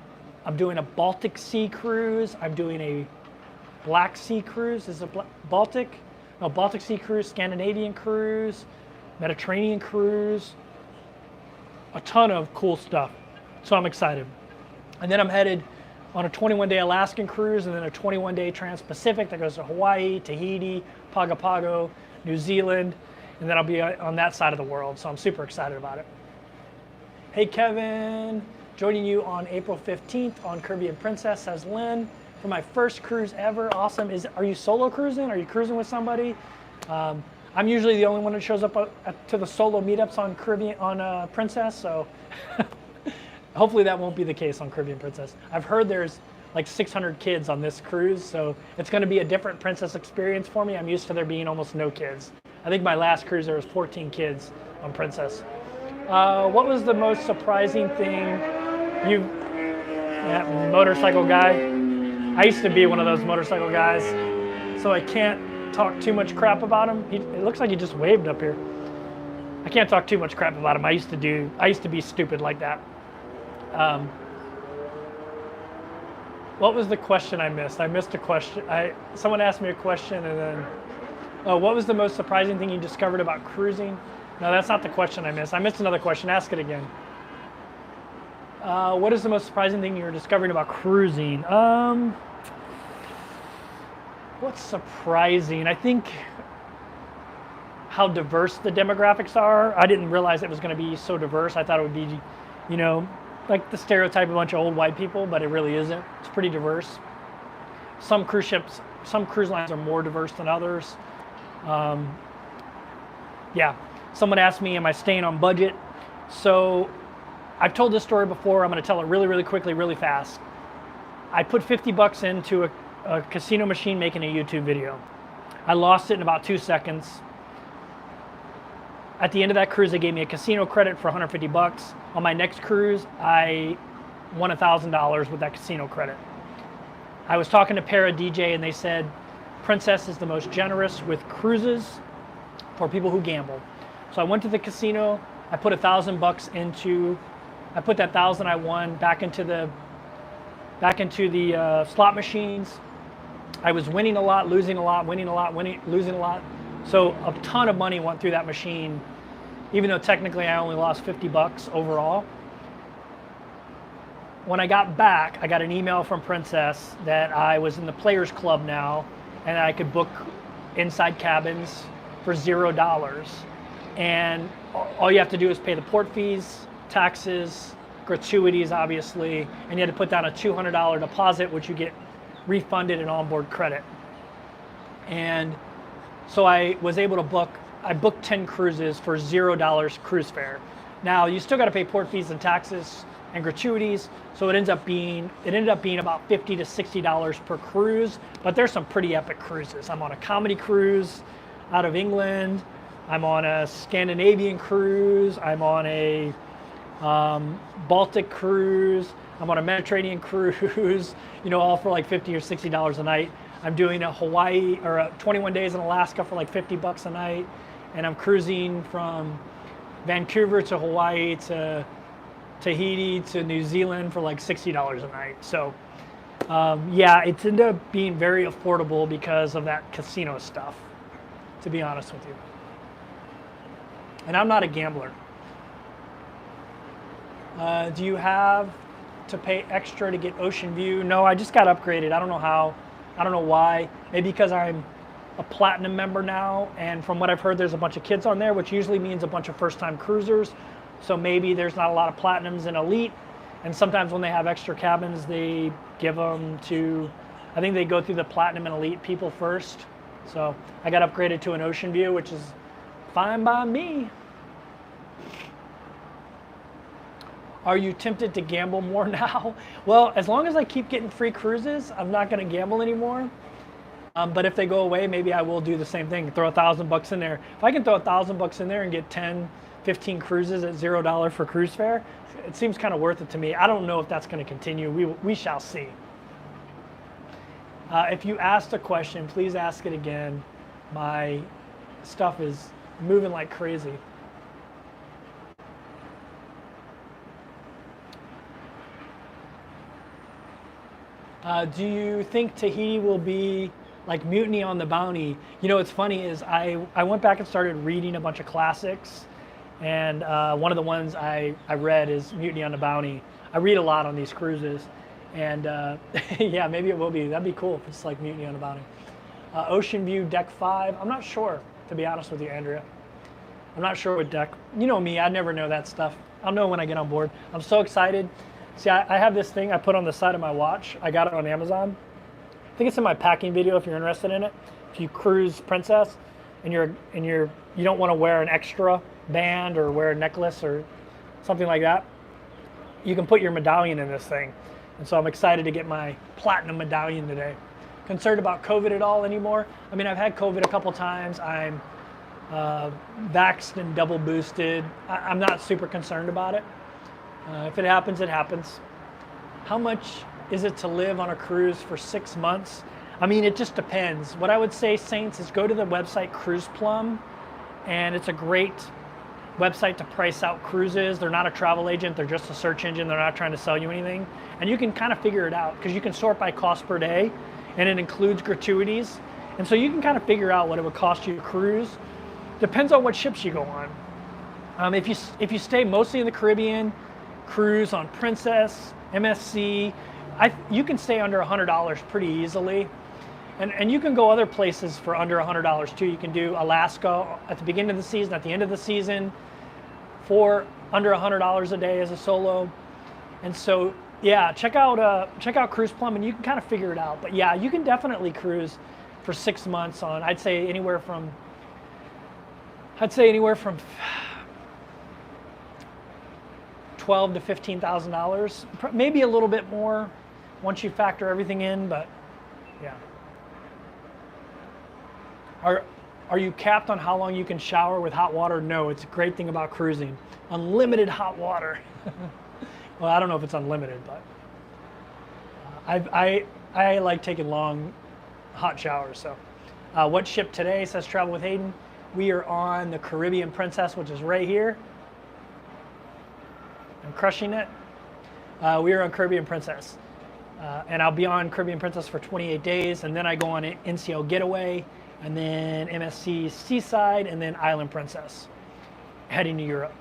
Baltic Sea cruise. I'm doing a Black Sea cruise. Is it Baltic Sea cruise, Scandinavian cruise, Mediterranean cruise. A ton of cool stuff. So I'm excited. And then I'm headed on a 21-day Alaskan cruise, and then a 21-day Trans-Pacific that goes to Hawaii, Tahiti, Pago Pago, New Zealand, and then I'll be on that side of the world. So I'm super excited about it. Hey Kevin, joining you on April 15th on Caribbean Princess, says Lynn, for my first cruise ever. Awesome. Are you solo cruising? Are you cruising with somebody? I'm usually the only one that shows up to the solo meetups on Princess, so hopefully that won't be the case on Caribbean Princess. I've heard there's like 600 kids on this cruise, so it's going to be a different Princess experience for me. I'm used to there being almost no kids. I think my last cruise there was 14 kids on Princess. What was the most surprising thing motorcycle guy? I used to be one of those motorcycle guys, so I can't talk too much crap about him. It looks like he just waved up here. I can't talk too much crap about him. I used to be stupid like that. What was the question I missed? I missed a question. Someone asked me a question, and then, what was the most surprising thing you discovered about cruising? No, that's not the question I missed. I missed another question. Ask it again. What is the most surprising thing you're discovering about cruising? What's surprising? I think how diverse the demographics are. I didn't realize it was going to be so diverse. I thought it would be, like the stereotype of a bunch of old white people, but it really isn't. It's pretty diverse. Some cruise lines are more diverse than others. Yeah. Someone asked me, am I staying on budget? So I've told this story before. I'm going to tell it really, really quickly, really fast. I put 50 bucks into a casino machine making a YouTube video. I lost it in about 2 seconds. At the end of that cruise, they gave me a casino credit for 150 bucks. On my next cruise, I won $1,000 with that casino credit. I was talking to Para DJ and they said, Princess is the most generous with cruises for people who gamble. So I went to the casino, I put $1,000 into, I put that 1,000 I won back into the slot machines. I was winning a lot, losing a lot, winning a lot, losing a lot. So a ton of money went through that machine, even though technically I only lost 50 bucks overall. When I got back, I got an email from Princess that I was in the Players Club now and I could book inside cabins for $0. And all you have to do is pay the port fees, taxes, gratuities, obviously, and you had to put down a $200 deposit, which you get refunded in onboard credit. And so I was able to book, I booked 10 cruises for $0 cruise fare. Now you still got to pay port fees and taxes and gratuities, so it ended up being about $50 to $60 per cruise, but there's some pretty epic cruises. I'm on a comedy cruise out of England, I'm on a Scandinavian cruise, I'm on a Baltic cruise, I'm on a Mediterranean cruise, all for like $50 or $60 a night. I'm doing a Hawaii or a 21 days in Alaska for like 50 bucks a night, and I'm cruising from Vancouver to Hawaii to Tahiti to New Zealand for like $60 a night. So yeah, it's ended up being very affordable because of that casino stuff, to be honest with you. And I'm not a gambler. Do you have to pay extra to get ocean view? No, I just got upgraded. I don't know how. I don't know why. Maybe because I'm a platinum member now, and from what I've heard, there's a bunch of kids on there, which usually means a bunch of first-time cruisers. So maybe there's not a lot of platinums in elite, and sometimes when they have extra cabins, they give them to, I think they go through the platinum and elite people first. So I got upgraded to an ocean view, which is fine by me. Are you tempted to gamble more now? Well, as long as I keep getting free cruises, I'm not going to gamble anymore. But if they go away, maybe I will do the same thing. Throw $1,000 in there. If I can throw $1,000 in there and get 10, 15 cruises at $0 for cruise fare, it seems kind of worth it to me. I don't know if that's going to continue. We shall see. If you asked a question, please ask it again. My stuff is moving like crazy. Do you think Tahiti will be like Mutiny on the Bounty? What's funny is I went back and started reading a bunch of classics, and one of the ones I read is Mutiny on the Bounty. I read a lot on these cruises, and yeah, maybe it will be. That'd be cool if it's like Mutiny on the Bounty. Ocean View Deck 5, I'm not sure, to be honest with you, Andrea. I'm not sure what deck. You know me, I never know that stuff. I'll know when I get on board. I'm so excited. See, I have this thing I put on the side of my watch. I got it on Amazon. I think it's in my packing video if you're interested in it. If you cruise Princess and you don't want to wear an extra band or wear a necklace or something like that, you can put your medallion in this thing. And so I'm excited to get my platinum medallion today. Concerned about COVID at all anymore? I mean, I've had COVID a couple times. I'm vaxxed and double boosted. I'm not super concerned about it. If it happens, it happens. How much is it to live on a cruise for 6 months? I mean, it just depends. What I would say, Saints, is go to the website Cruise Plum, and it's a great website to price out cruises. They're not a travel agent. They're just a search engine. They're not trying to sell you anything. And you can kind of figure it out because you can sort by cost per day, and it includes gratuities. And so you can kind of figure out what it would cost you to cruise. Depends on what ships you go on. If you stay mostly in the Caribbean, cruise on Princess, MSC, you can stay under $100 pretty easily. And you can go other places for under $100 too. You can do Alaska at the beginning of the season, at the end of the season, for under $100 a day as a solo. And so, yeah, check out Cruise Plum, and you can kind of figure it out. But yeah, you can definitely cruise for 6 months on, I'd say anywhere from, I'd say anywhere from $12,000 to $15,000, maybe a little bit more once you factor everything in, but yeah. Are you capped on how long you can shower with hot water? No, it's a great thing about cruising. Unlimited hot water. Well, I don't know if it's unlimited, but I like taking long hot showers. So what ship today says travel with Hayden? We are on the Caribbean Princess, which is right here. I'm crushing it. We are on Caribbean Princess. And I'll be on Caribbean Princess for 28 days, and then I go on NCL Getaway, and then MSC Seaside, and then Island Princess, heading to Europe.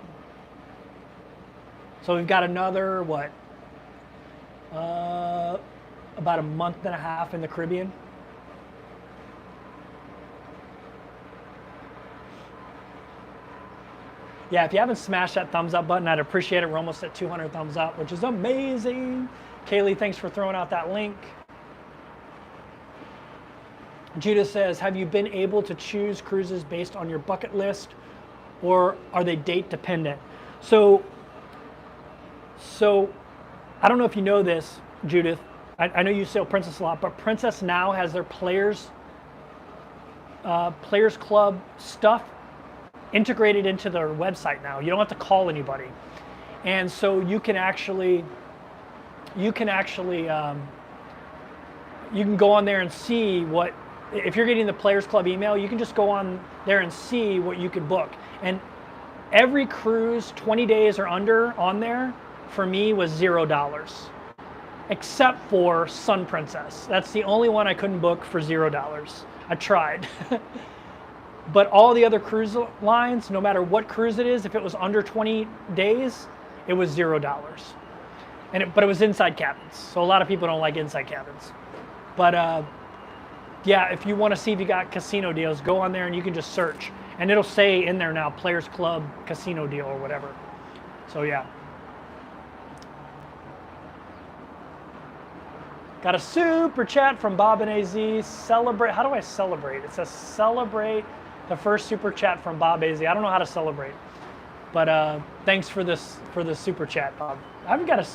So we've got another, what, about a month and a half in the Caribbean. Yeah, if you haven't smashed that thumbs up button, I'd appreciate it. We're almost at 200 thumbs up, which is amazing. Kaylee, thanks for throwing out that link. Judah says, have you been able to choose cruises based on your bucket list, or are they date dependent? So I don't know if you know this, Judith. I know you sail Princess a lot, but Princess now has their Players Club stuff integrated into their website now. You don't have to call anybody. And so you can go on there and see what, if you're getting the Players Club email, you can just go on there and see what you can book. And every cruise 20 days or under on there for me was $0, except for Sun Princess. That's the only one I couldn't book for $0. I tried. But all the other cruise lines, no matter what cruise it is, if it was under 20 days, it was $0. But it was inside cabins, so a lot of people don't like inside cabins. But yeah, if you want to see if you got casino deals, go on there and you can just search, and it'll say in there now Players Club casino deal or whatever. So yeah. Got a super chat from Bob and AZ. Celebrate. How do I celebrate? It says celebrate the first super chat from Bob AZ. I don't know how to celebrate, but thanks for the super chat, Bob. I haven't got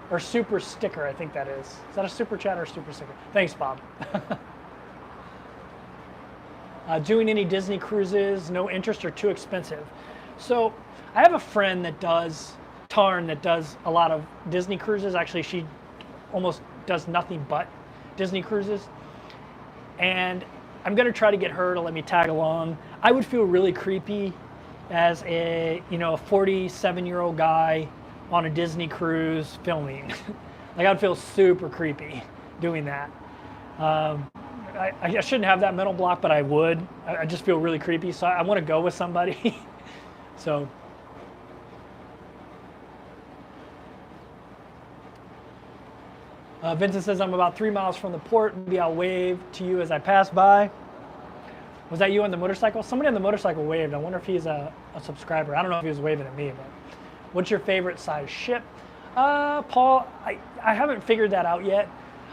or super sticker, I think that is. Is that a super chat or a super sticker? Thanks, Bob. Doing any Disney cruises, no interest or too expensive. So I have a friend that does, Tarn, that does a lot of Disney cruises. Actually, she almost does nothing but Disney cruises. And I'm gonna try to get her to let me tag along. I would feel really creepy as a 47-year-old guy on a Disney cruise filming. Like, I'd feel super creepy doing that. I shouldn't have that mental block, but I would. I just feel really creepy, so I want to go with somebody. So. Vincent says, I'm about 3 miles from the port. Maybe I'll wave to you as I pass by. Was that you on the motorcycle? Somebody on the motorcycle waved. I wonder if he's a subscriber. I don't know if he was waving at me, but what's your favorite size ship? Paul, I haven't figured that out yet.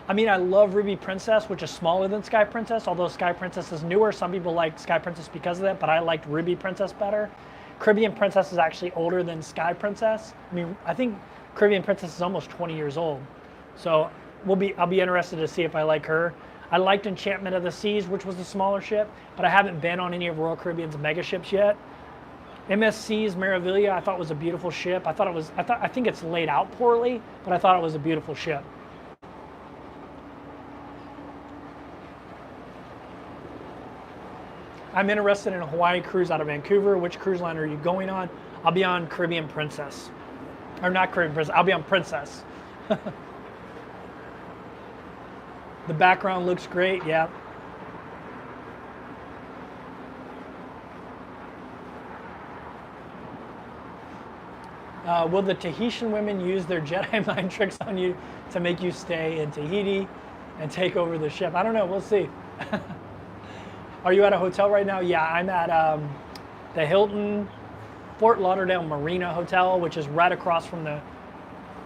I mean, I love Ruby Princess, which is smaller than Sky Princess, although Sky Princess is newer. Some people like Sky Princess because of that, but I liked Ruby Princess better. Caribbean Princess is actually older than Sky Princess. I mean, I think Caribbean Princess is almost 20 years old. So I'll be interested to see if I like her. I liked Enchantment of the Seas, which was a smaller ship, but I haven't been on any of Royal Caribbean's mega ships yet. MSC's Meraviglia, I thought was a beautiful ship. I think it's laid out poorly, but I thought it was a beautiful ship. I'm interested in a Hawaii cruise out of Vancouver. Which cruise line are you going on? I'll be on Caribbean Princess. Or not Caribbean Princess, I'll be on Princess. The background looks great, yeah. Will the Tahitian women use their Jedi mind tricks on you to make you stay in Tahiti and take over the ship? I don't know, we'll see. Are you at a hotel right now? Yeah, I'm at the Hilton Fort Lauderdale Marina Hotel, which is right across from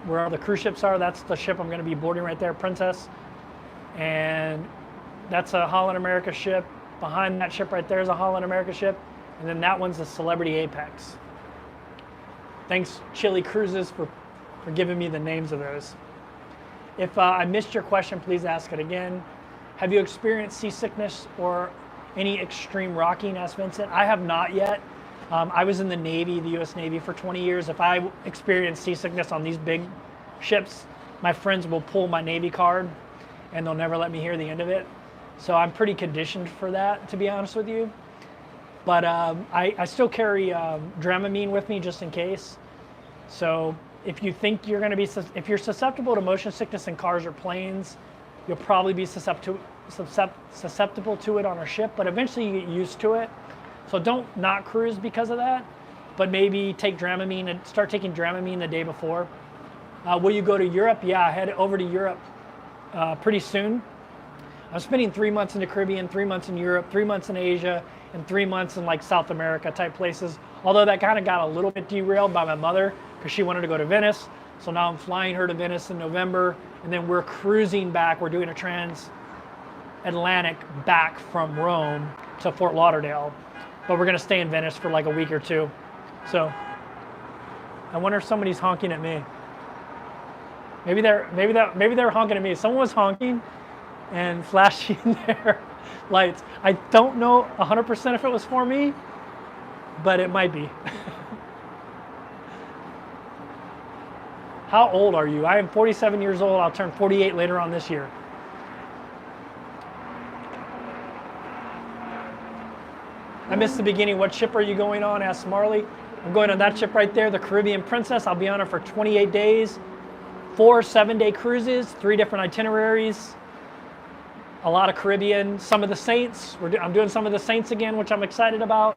where all the cruise ships are. That's the ship I'm going to be boarding right there, Princess. And that's a Holland America ship. Behind that ship right there is a Holland America ship. and then that one's the Celebrity Apex. Thanks, Chili Cruises, for giving me the names of those. If I missed your question, please ask it again. Have you experienced seasickness or any extreme rocking? Asked Vincent. I have not yet. I was in the Navy, the U.S. Navy, for 20 years. If I experience seasickness on these big ships, my friends will pull my Navy card, and they'll never let me hear the end of it. So I'm pretty conditioned for that, to be honest with you. But I still carry Dramamine with me just in case. So if you think you're going to be, if you're susceptible to motion sickness in cars or planes, you'll probably be susceptible to it on a ship, but eventually you get used to it. So don't not cruise because of that, but maybe take Dramamine and start taking Dramamine the day before. Will you go to Europe? Yeah, I head over to Europe pretty soon. I'm spending 3 months in the Caribbean, 3 months in Europe, 3 months in Asia, and 3 months in like South America type places. Although that kind of got a little bit derailed by my mother because she wanted to go to Venice. So now I'm flying her to Venice in November, and then we're cruising back. We're doing a transatlantic back from Rome to Fort Lauderdale. But we're gonna stay in Venice for like a week or two. So I wonder if somebody's honking at me. Maybe they're honking at me. Someone was honking and flashing their lights. I don't know 100% if it was for me, but it might be. How old are you? I am 47 years old. I'll turn 48 later on this year. I missed the beginning. What ship are you going on? Asked Marley. I'm going on that ship right there, the Caribbean Princess. I'll be on it for 28 days, 4 7-day cruises, 3 different itineraries, a lot of Caribbean, some of the Saints. I'm doing some of the Saints again, which I'm excited about.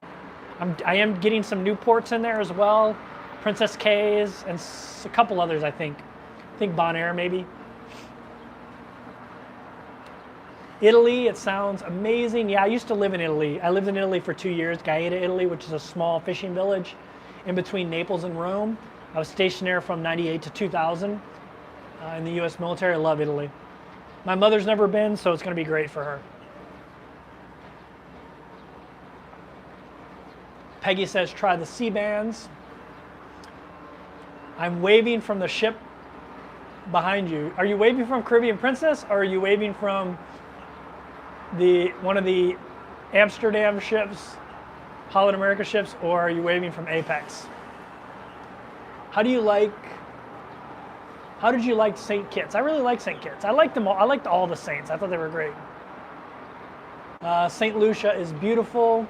I am getting some new ports in there as well, Princess K's and a couple others, I think Bonaire maybe. Italy, it sounds amazing. Yeah, I used to live in Italy. I lived in Italy for 2 years, Gaeta, Italy, which is a small fishing village in between Naples and Rome. I was stationed there from 98 to 2000 in the U.S. military. I love Italy. My mother's never been, so it's going to be great for her. Peggy says, try the C-bands. I'm waving from the ship behind you. Are you waving from Caribbean Princess, or are you waving from one of the Amsterdam ships, Holland America ships, or are you waving from Apex? How did you like St. Kitts? I really like St. Kitts. I liked them all. I liked all the Saints. I thought they were great. St. Lucia is beautiful.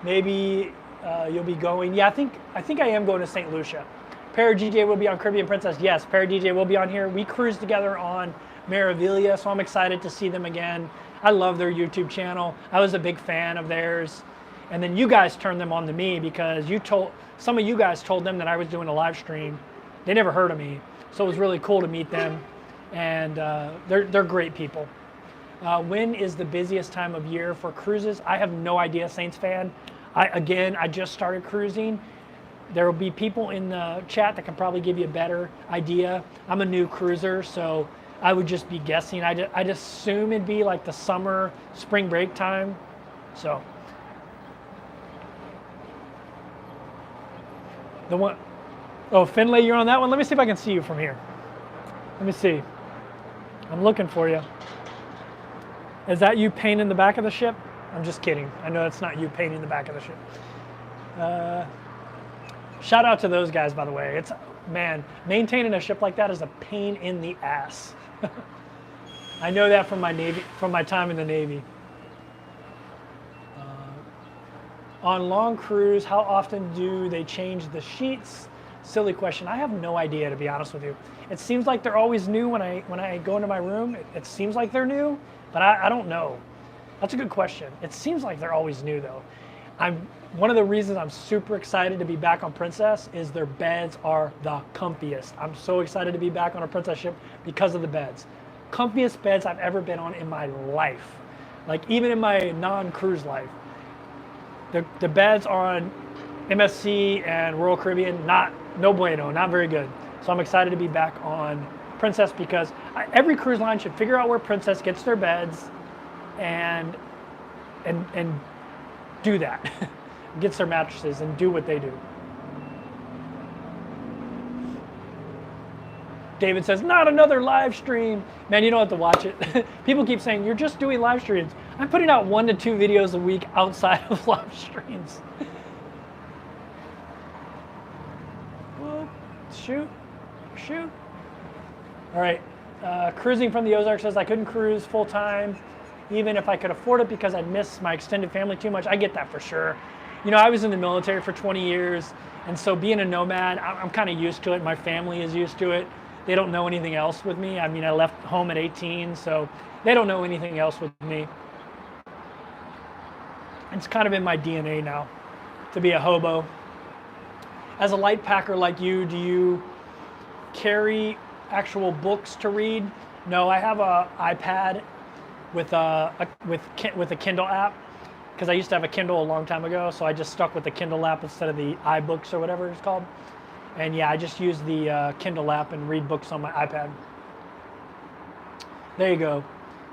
Maybe you'll be going. Yeah, I think I am going to St. Lucia. Para DJ will be on Caribbean Princess. Yes, Para DJ will be on here. We cruised together on Meraviglia, so I'm excited to see them again. I love their YouTube channel. I was a big fan of theirs. And then you guys turned them on to me because some of you guys told them that I was doing a live stream. They never heard of me. So it was really cool to meet them. And they're great people. When is the busiest time of year for cruises? I have no idea, Saints fan. I just started cruising. There will be people in the chat that can probably give you a better idea. I'm a new cruiser, so I would just be guessing. I'd assume it'd be like the summer, spring break time. So the one, oh, Finlay, you're on that one? Let me see if I can see you from here. Let me see. I'm looking for you. Is that you painting the back of the ship? I'm just kidding. I know it's not you painting the back of the ship. Shout out to those guys, by the way. Man, maintaining a ship like that is a pain in the ass. I know that from my time in the Navy. On long cruise, how often do they change the sheets? Silly question. I have no idea, to be honest with you. It seems like they're always new when I go into my room. It seems like they're new, but I don't know. That's a good question. It seems like they're always new, though. One of the reasons I'm super excited to be back on Princess is their beds are the comfiest. I'm so excited to be back on a Princess ship because of the beds. Comfiest beds I've ever been on in my life. Like even in my non-cruise life. The beds on MSC and Royal Caribbean, no bueno, not very good. So I'm excited to be back on Princess because every cruise line should figure out where Princess gets their beds and do that. gets their mattresses and do what they do. David says, not another live stream. Man, you don't have to watch it. People keep saying, you're just doing live streams. I'm putting out 1 to 2 videos a week outside of live streams. Whoa, shoot. All right, cruising from the Ozarks says, I couldn't cruise full time, even if I could afford it because I'd miss my extended family too much. I get that for sure. You know, I was in the military for 20 years, and so being a nomad, I'm kind of used to it. My family is used to it. They don't know anything else with me. I mean, I left home at 18, so they don't know anything else with me. It's kind of in my DNA now to be a hobo. As a light packer like you, do you carry actual books to read? No, I have an iPad with a Kindle app because I used to have a Kindle a long time ago, so I just stuck with the Kindle app instead of the iBooks or whatever it's called. And yeah, I just use the Kindle app and read books on my iPad. There you go.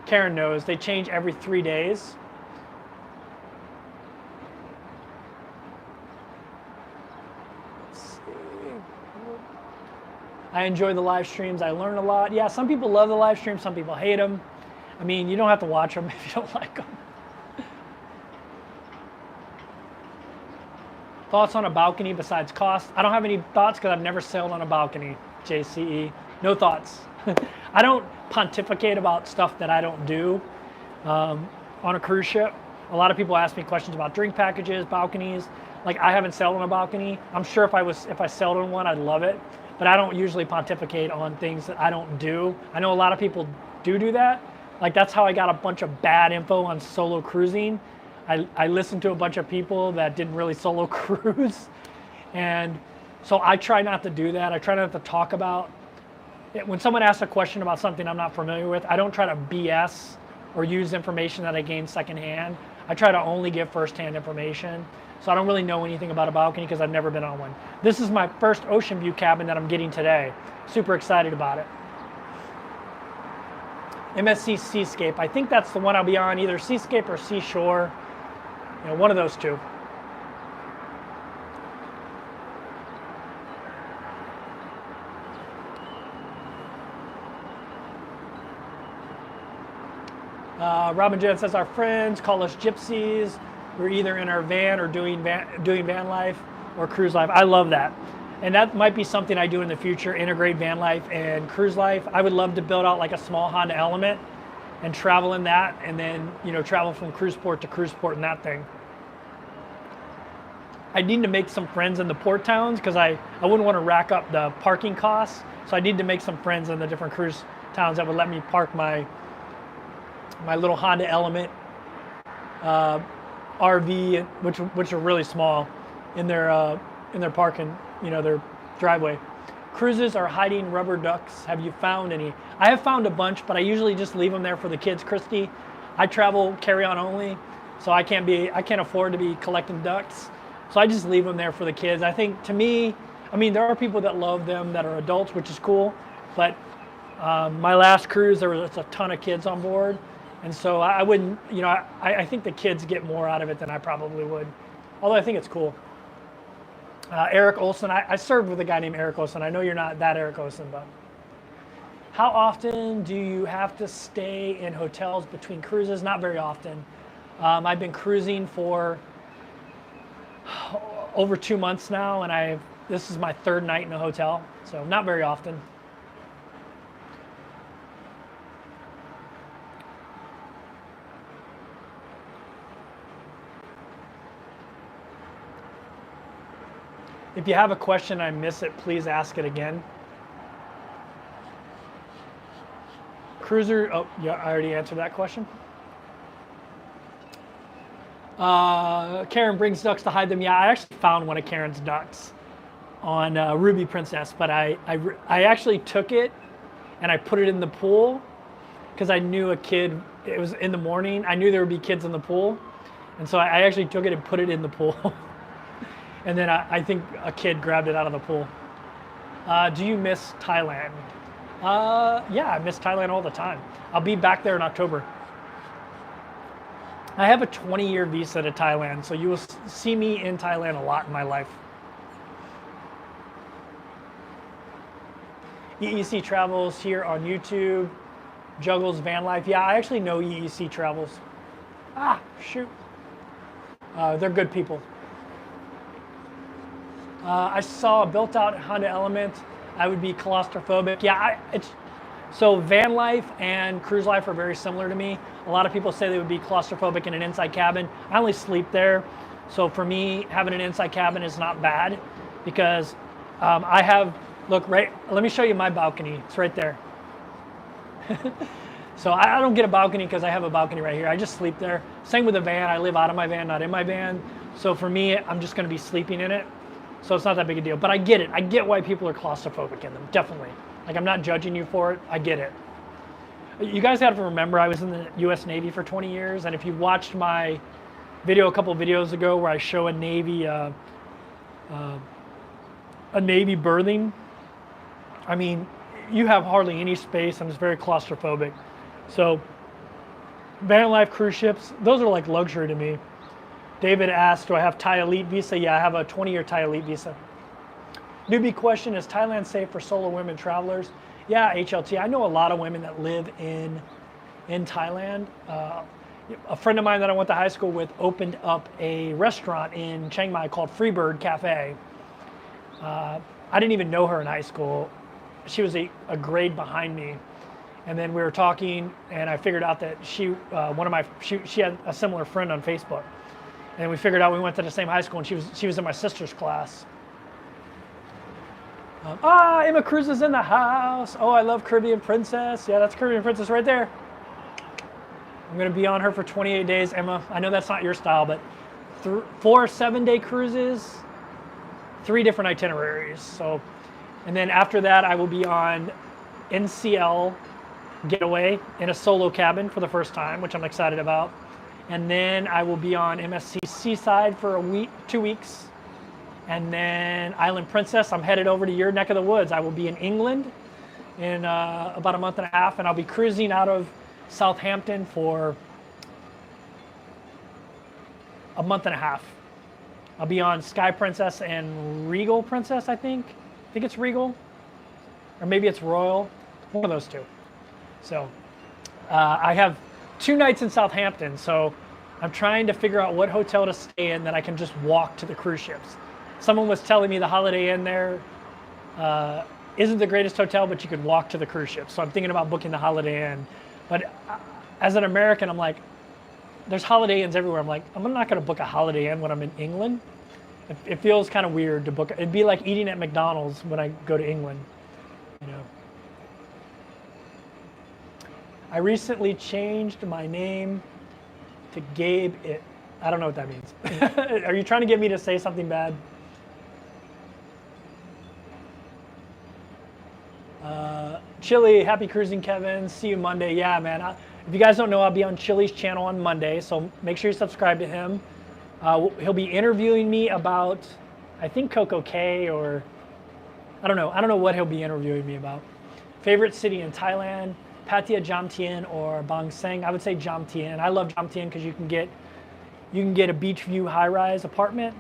Karen knows. They change every 3 days. Let's see. I enjoy the live streams. I learn a lot. Yeah, some people love the live streams. Some people hate them. I mean, you don't have to watch them if you don't like them. Thoughts on a balcony besides cost? I don't have any thoughts because I've never sailed on a balcony, JCE. No thoughts. I don't pontificate about stuff that I don't do on a cruise ship. A lot of people ask me questions about drink packages, balconies. Like, I haven't sailed on a balcony. I'm sure if I sailed on one, I'd love it. But I don't usually pontificate on things that I don't do. I know a lot of people do that. Like, that's how I got a bunch of bad info on solo cruising. I listened to a bunch of people that didn't really solo cruise. And so I try not to do that. I try not to talk about it. When someone asks a question about something I'm not familiar with, I don't try to BS or use information that I gained secondhand. I try to only give firsthand information. So I don't really know anything about a balcony because I've never been on one. This is my first ocean view cabin that I'm getting today. Super excited about it. MSC Seascape. I think that's the one I'll be on, either Seascape or Seashore. You know, one of those two. Robin Jen says, our friends call us gypsies. We're either in our van or doing van life or cruise life. I love that. And that might be something I do in the future, integrate van life and cruise life. I would love to build out like a small Honda Element and travel in that, and then, you know, travel from cruise port to cruise port in that thing. I need to make some friends in the port towns because I wouldn't want to rack up the parking costs. So I need to make some friends in the different cruise towns that would let me park my little Honda Element RV, which are really small, in their parking, you know, their driveway. Cruises are hiding rubber ducks. Have you found any? I have found a bunch, but I usually just leave them there for the kids. Christy, I travel carry-on only, so I can't afford to be collecting ducks. So I just leave them there for the kids. I think, to me, I mean, there are people that love them that are adults, which is cool. But my last cruise, there was a ton of kids on board. And so I wouldn't, you know, I think the kids get more out of it than I probably would. Although I think it's cool. Eric Olson, I served with a guy named Eric Olson. I know you're not that Eric Olson, but how often do you have to stay in hotels between cruises? Not very often. I've been cruising for over 2 months now, and this is my third night in a hotel, so not very often. If you have a question and I miss it, please ask it again. Cruiser, oh, yeah, I already answered that question. Karen brings ducks to hide them. Yeah, I actually found one of Karen's ducks on Ruby Princess, but I actually took it and I put it in the pool because I knew a kid, it was in the morning, I knew there would be kids in the pool. And so I actually took it and put it in the pool. And then I think a kid grabbed it out of the pool. Do you miss Thailand? Yeah, I miss Thailand all the time. I'll be back there in October. I have a 20-year visa to Thailand, so you will see me in Thailand a lot in my life. EEC Travels here on YouTube. Juggles Van Life. Yeah, I actually know EEC Travels. Ah, shoot. They're good people. I saw a built-out Honda Element. I would be claustrophobic. Yeah, so van life and cruise life are very similar to me. A lot of people say they would be claustrophobic in an inside cabin. I only sleep there. So for me, having an inside cabin is not bad because I have, look, let me show you my balcony. It's right there. So I don't get a balcony because I have a balcony right here. I just sleep there. Same with the van. I live out of my van, not in my van. So for me, I'm just going to be sleeping in it. So it's not that big a deal. But I get it. I get why people are claustrophobic in them. Definitely. Like, I'm not judging you for it. I get it. You guys have to remember I was in the U.S. Navy for 20 years. And if you watched my video a couple videos ago where I show a Navy berthing, I mean, you have hardly any space and it's very claustrophobic. So van life, cruise ships, those are like luxury to me. David asked, do I have Thai Elite visa? Yeah, I have a 20-year Thai Elite visa. Newbie question, is Thailand safe for solo women travelers? Yeah, HLT. I know a lot of women that live in Thailand. A friend of mine that I went to high school with opened up a restaurant in Chiang Mai called Freebird Cafe. I didn't even know her in high school. She was a grade behind me. And then we were talking and I figured out that she had a similar friend on Facebook. And we figured out we went to the same high school and she was in my sister's class. Emma Cruz is in the house. Oh, I love Caribbean Princess. Yeah, that's Caribbean Princess right there. I'm going to be on her for 28 days, Emma. I know that's not your style, but 4 7-day cruises, 3 different itineraries. So, and then after that, I will be on NCL Getaway in a solo cabin for the first time, which I'm excited about. And then I will be on MSC Seaside for 2 weeks. And then Island Princess, I'm headed over to your neck of the woods. I will be in England in about a month and a half, and I'll be cruising out of Southampton for a month and a half. I'll be on Sky Princess and Regal Princess, I think. I think it's Regal, or maybe it's Royal, one of those two. So I have 2 nights in Southampton, so I'm trying to figure out what hotel to stay in that I can just walk to the cruise ships. Someone was telling me the Holiday Inn there isn't the greatest hotel, but you could walk to the cruise ship. So I'm thinking about booking the Holiday Inn. But as an American, I'm like, there's Holiday Inns everywhere. I'm like, I'm not going to book a Holiday Inn when I'm in England. It feels kind of weird to book. It'd be like eating at McDonald's when I go to England, you know. I recently changed my name to Gabe It. I don't know what that means. Are you trying to get me to say something bad? Chili, happy cruising, Kevin. See you Monday. Yeah, man. If you guys don't know, I'll be on Chili's channel on Monday, so make sure you subscribe to him. He'll be interviewing me about, I think, Coco K, or I don't know. I don't know what he'll be interviewing me about. Favorite city in Thailand, Pattaya, Jomtien, or Bang Seng? I would say Jomtien. I love Jomtien because you can get a beach view high-rise apartment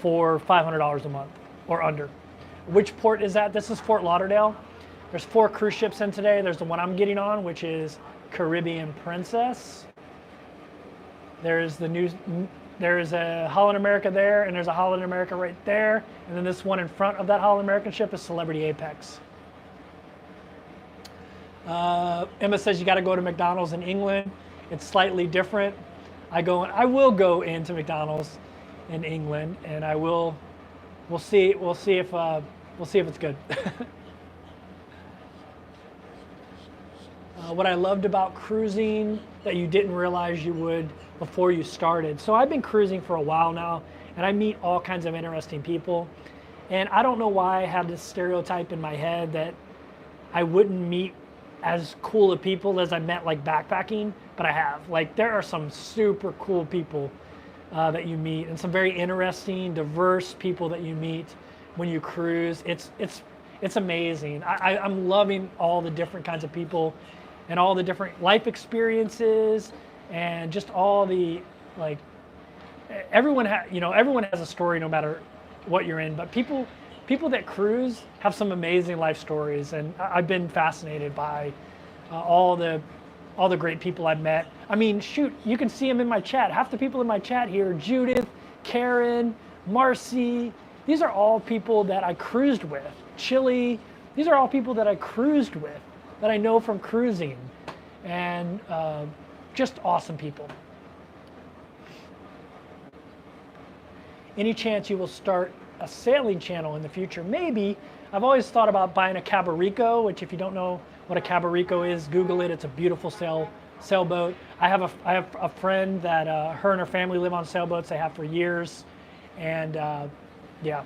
for $500 a month or under. Which port is that? This is Fort Lauderdale. There's 4 cruise ships in today. There's the one I'm getting on, which is Caribbean Princess. There's a Holland America there, and there's a Holland America right there. And then this one in front of that Holland American ship is Celebrity Apex. Emma says you got to go to McDonald's in England. It's slightly different. I will go into McDonald's in England, and we'll see if it's good. What I loved about cruising that you didn't realize you would before you started. So I've been cruising for a while now, and I meet all kinds of interesting people. And I don't know why I had this stereotype in my head that I wouldn't meet as cool of people as I met like backpacking, but I have. Like, there are some super cool people that you meet, and some very interesting, diverse people that you meet when you cruise. It's amazing. I'm loving all the different kinds of people and all the different life experiences and just all the Like everyone everyone has a story no matter what you're in, but people that cruise have some amazing life stories, and I've been fascinated by all the great people I've met. I mean, shoot, you can see them in my chat. Half the people in my chat here, Judith, Karen, Marcy, these are all people that I cruised with. Chili, these are all people that I cruised with, that I know from cruising, and just awesome people. Any chance you will start a sailing channel in the future? Maybe. I've always thought about buying a Cabarico, which if you don't know what a Cabarico is, Google it. It's a beautiful sailboat. I have a friend that her and her family live on sailboats. They have for years, and yeah.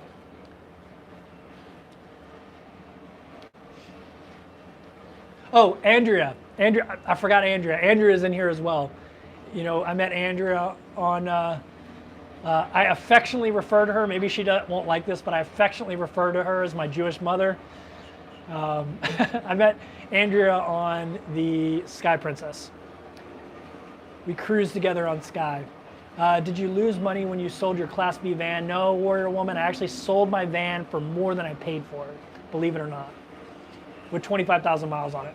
Oh, Andrea, I forgot Andrea. Andrea's in here as well. You know, I met Andrea on. I affectionately refer to her. Maybe she won't like this, but I affectionately refer to her as my Jewish mother. I met Andrea on the Sky Princess. We cruised together on Sky. Did you lose money when you sold your Class B van? No, Warrior Woman. I actually sold my van for more than I paid for it, believe it or not, with 25,000 miles on it.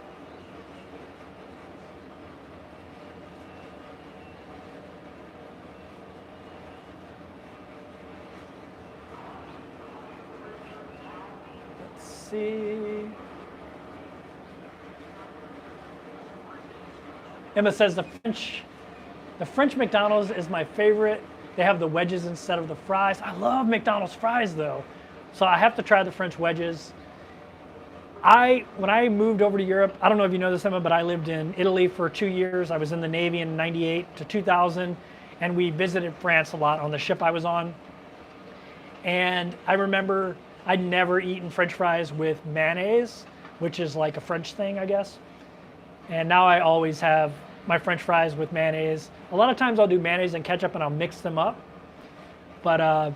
Let's see. Emma says the French McDonald's is my favorite. They have the wedges instead of the fries. I love McDonald's fries though, so I have to try the French wedges. When I moved over to Europe, I don't know if you know this, Emma, but I lived in Italy for 2 years. I was in the Navy in 98 to 2000, and we visited France a lot on the ship I was on. And I remember I'd never eaten French fries with mayonnaise, which is like a French thing, I guess. And now I always have my French fries with mayonnaise. A lot of times I'll do mayonnaise and ketchup and I'll mix them up. But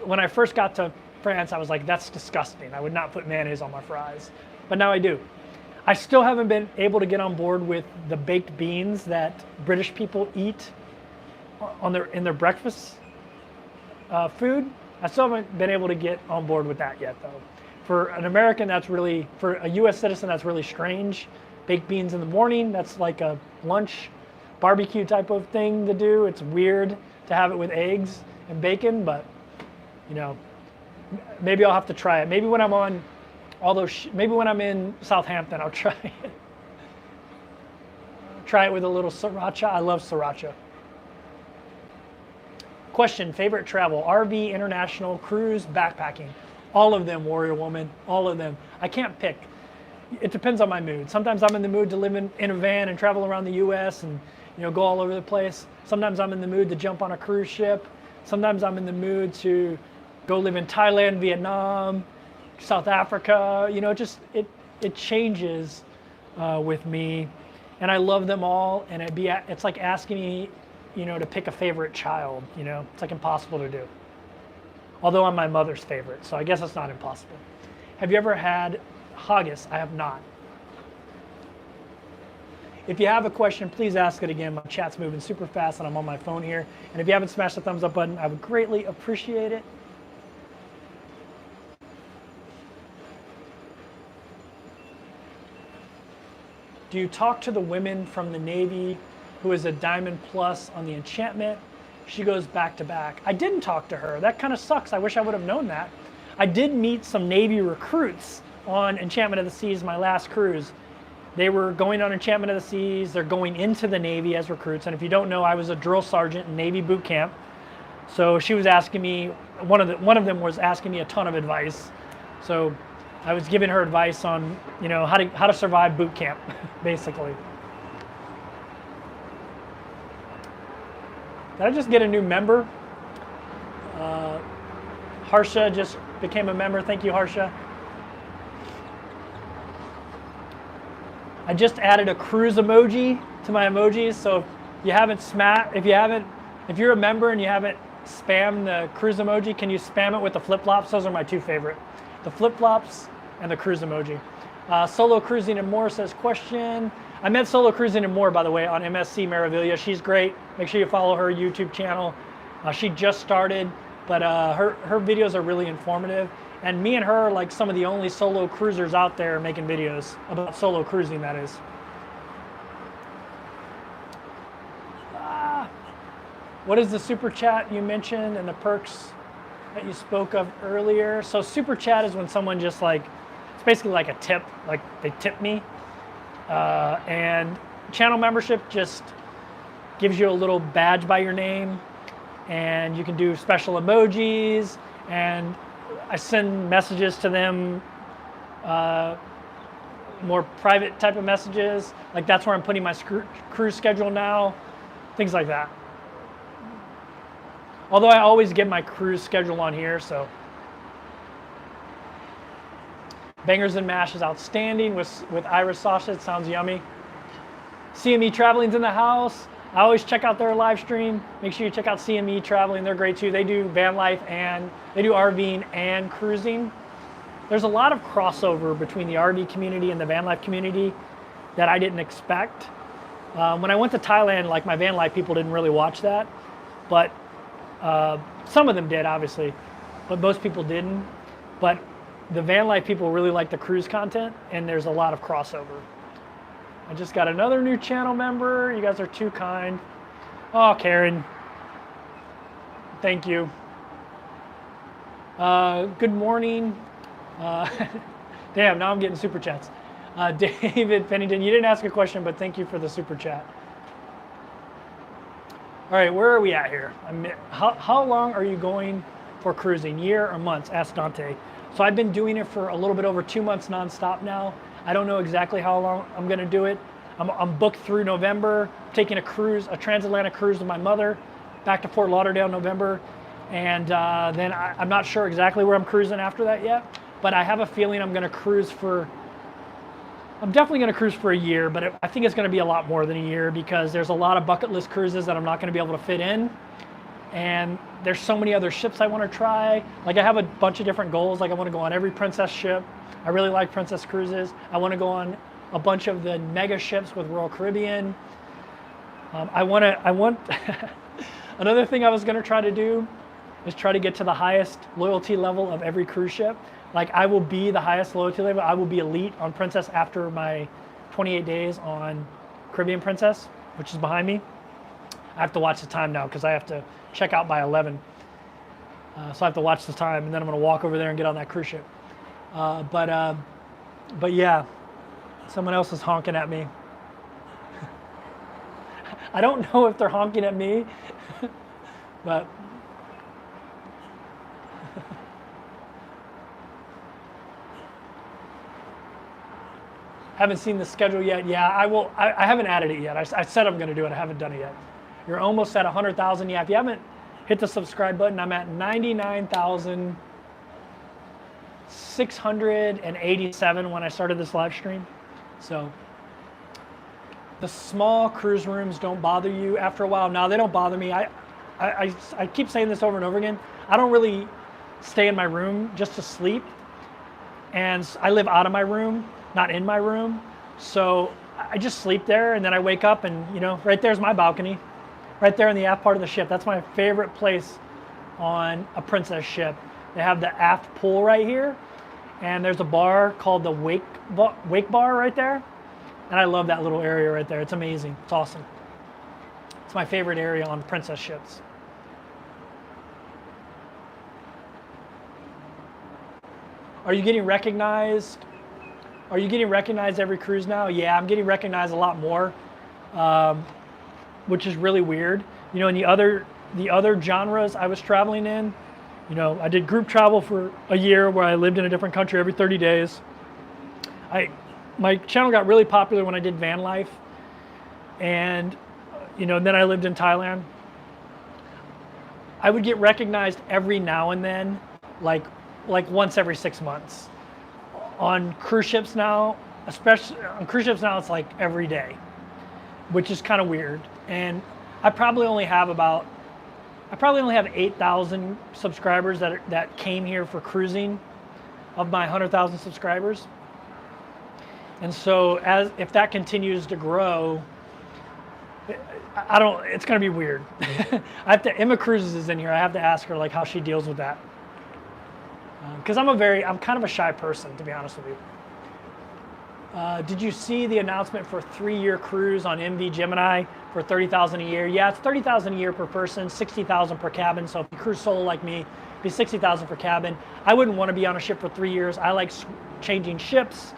when I first got to France, I was like, that's disgusting. I would not put mayonnaise on my fries. But now I do. I still haven't been able to get on board with the baked beans that British people eat in their breakfast food. I still haven't been able to get on board with that yet, though. For an American, for a U.S. citizen, that's really strange. Baked beans in the morning, that's like a lunch barbecue type of thing to do. It's weird to have it with eggs and bacon, but you know, maybe I'll have to try it. Maybe when I'm on maybe when I'm in Southampton, I'll try it. Try it with a little sriracha. I love sriracha. Question, favorite travel, RV, international, cruise, backpacking. All of them, Warrior Woman, all of them. I can't pick. It depends on my mood. Sometimes I'm in the mood to live in a van and travel around the US and go all over the place. Sometimes I'm in the mood to jump on a cruise ship. Sometimes I'm in the mood to go live in Thailand, Vietnam, South Africa. It changes with me, and I love them all. And it's like asking me, to pick a favorite child. It's like impossible to do. Although I'm my mother's favorite, so I guess it's not impossible. Have you ever had haggis? I have not. If you have a question, please ask it again. My chat's moving super fast and I'm on my phone here. And if you haven't smashed the thumbs up button, I would greatly appreciate it. Do you talk to the women from the Navy who is a Diamond Plus on the Enchantment? She goes back to back. I didn't talk to her. That kind of sucks. I wish I would have known that. I did meet some Navy recruits on Enchantment of the Seas, my last cruise. They were going on Enchantment of the Seas. They're going into the Navy as recruits. And if you don't know, I was a drill sergeant in Navy boot camp. So she was asking me, one of them was asking me a ton of advice. So I was giving her advice on, how to survive boot camp, basically. Did I just get a new member? Harsha just became a member. Thank you, Harsha. I just added a cruise emoji to my emojis. So if you're a member and you haven't spammed the cruise emoji, can you spam it with the flip-flops? Those are my two favorite. The flip-flops and the cruise emoji. Solo Cruising and More says, question, I met Solo Cruising and More, by the way, on MSC Meraviglia. She's great. Make sure you follow her YouTube channel. She just started, but her videos are really informative. And me and her are like some of the only solo cruisers out there making videos about solo cruising, that is. What is the super chat you mentioned and the perks that you spoke of earlier? So super chat is when someone just like, it's basically like a tip, like they tip me. And channel membership just gives you a little badge by your name, and you can do special emojis, and I send messages to them, more private type of messages. Like that's where I'm putting my cruise schedule now, things like that. Although I always get my cruise schedule on here, so. Bangers and Mash is outstanding with Irish sausage, sounds yummy. CME Traveling's in the house. I always check out their live stream. Make sure you check out CME Traveling, they're great too. They do van life and they do RVing and cruising. There's a lot of crossover between the RV community and the van life community that I didn't expect. When I went to Thailand, like my van life people didn't really watch that, but some of them did, obviously, but most people didn't. But the van life people really like the cruise content, and there's a lot of crossover. I just got another new channel member. You guys are too kind. Oh, Karen. Thank you. Good morning. Damn, now I'm getting super chats. David Pennington, you didn't ask a question, but thank you for the super chat. All right, where are we at here? How long are you going for cruising? Year or months? Asked Dante. So I've been doing it for a little bit over 2 months nonstop now. I don't know exactly how long I'm gonna do it. I'm booked through November, taking a cruise, a transatlantic cruise with my mother, back to Fort Lauderdale in November. And then I'm not sure exactly where I'm cruising after that yet, but I have a feeling I'm definitely gonna cruise for a year, but I think it's gonna be a lot more than a year because there's a lot of bucket list cruises that I'm not gonna be able to fit in. And there's so many other ships I wanna try. Like I have a bunch of different goals. Like I wanna go on every Princess ship. I really like Princess cruises. I wanna go on a bunch of the mega ships with Royal Caribbean. Another thing I was gonna try to do is try to get to the highest loyalty level of every cruise ship. Like I will be the highest loyalty level. I will be elite on Princess after my 28 days on Caribbean Princess, which is behind me. I have to watch the time now because I have to check out by 11. So I have to watch the time, and then I'm gonna walk over there and get on that cruise ship. But yeah, someone else is honking at me. I don't know if they're honking at me, but haven't seen the schedule yet. Yeah, I will. I haven't added it yet. I said I'm going to do it. I haven't done it yet. You're almost at 100,000. Yeah, if you haven't hit the subscribe button, I'm at 99,687 when I started this live stream. So the small cruise rooms don't bother you after a while. No, they don't bother me. I keep saying this over and over again. I don't really stay in my room just to sleep. And I live out of my room, not in my room. So I just sleep there, and then I wake up and, you know, right there's my balcony, right there in the aft part of the ship. That's my favorite place on a Princess ship. They have the aft pool right here, and there's a bar called the Wake Bar right there. And I love that little area right there. It's amazing. It's awesome. It's my favorite area on Princess ships. Are you getting recognized? Are you getting recognized every cruise now? Yeah, I'm getting recognized a lot more, which is really weird. You know, in the other genres I was traveling in, you know, I did group travel for a year where I lived in a different country every 30 days. My channel got really popular when I did van life, and you know, then I lived in Thailand. I would get recognized every now and then, like once every 6 months. On cruise ships now, especially on cruise ships now, it's like every day, which is kind of weird. And I probably only have 8,000 subscribers that came here for cruising of my 100,000 subscribers. And so if that continues to grow, it's going to be weird. Emma Cruises is in here. I have to ask her like how she deals with that. Because I'm kind of a shy person, to be honest with you. Did you see the announcement for 3-year cruise on MV Gemini for $30,000 a year? Yeah, it's $30,000 a year per person, $60,000 per cabin. So if you cruise solo like me, it'd be $60,000 per cabin. I wouldn't want to be on a ship for 3 years. I like changing ships,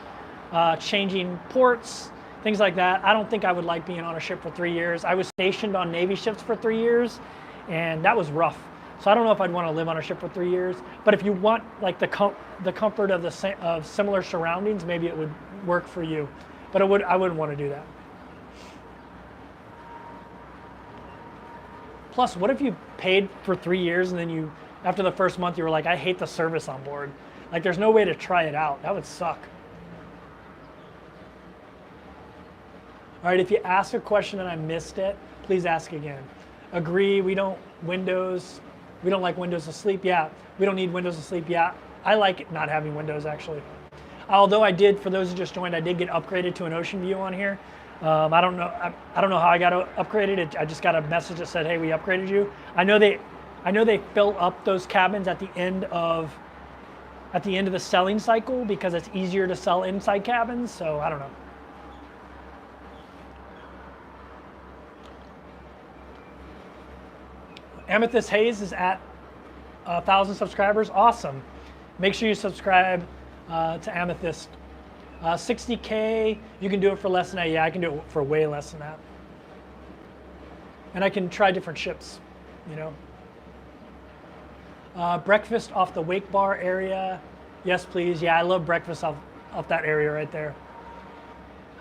changing ports, things like that. I don't think I would like being on a ship for 3 years. I was stationed on Navy ships for 3 years, and that was rough. So I don't know if I'd want to live on a ship for 3 years. But if you want like the comfort of similar surroundings, maybe it would work for you. But I wouldn't want to do that. Plus, what if you paid for 3 years and then after the first month you were like, I hate the service on board. Like there's no way to try it out. That would suck. All right, if you ask a question and I missed it, please ask again. Agree, we don't like windows to sleep. Yeah, we don't need windows to sleep. Yeah, I like not having windows actually. Although for those who just joined, I did get upgraded to an ocean view on here. I don't know how I got upgraded. I just got a message that said, "Hey, we upgraded you." I know they fill up those cabins at the end of the selling cycle because it's easier to sell inside cabins. So I don't know. Amethyst Hayes is at 1,000 subscribers. Awesome. Make sure you subscribe to Amethyst. 60K, you can do it for less than that. Yeah, I can do it for way less than that. And I can try different ships, you know. Breakfast off the wake bar area. Yes, please. Yeah, I love breakfast off that area right there.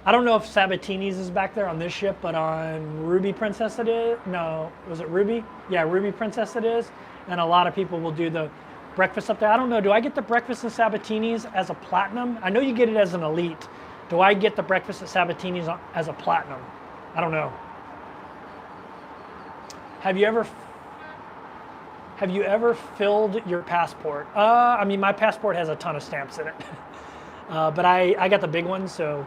I don't know if Sabatini's is back there on this ship, but on Ruby Princess it is. No, was it Ruby? Yeah, Ruby Princess it is. And a lot of people will do the breakfast up there. I don't know, do I get the breakfast at Sabatini's as a platinum? I know you get it as an elite. Do I get the breakfast at Sabatini's as a platinum? I don't know. Have you ever filled your passport? I mean, my passport has a ton of stamps in it. But I got the big one, so.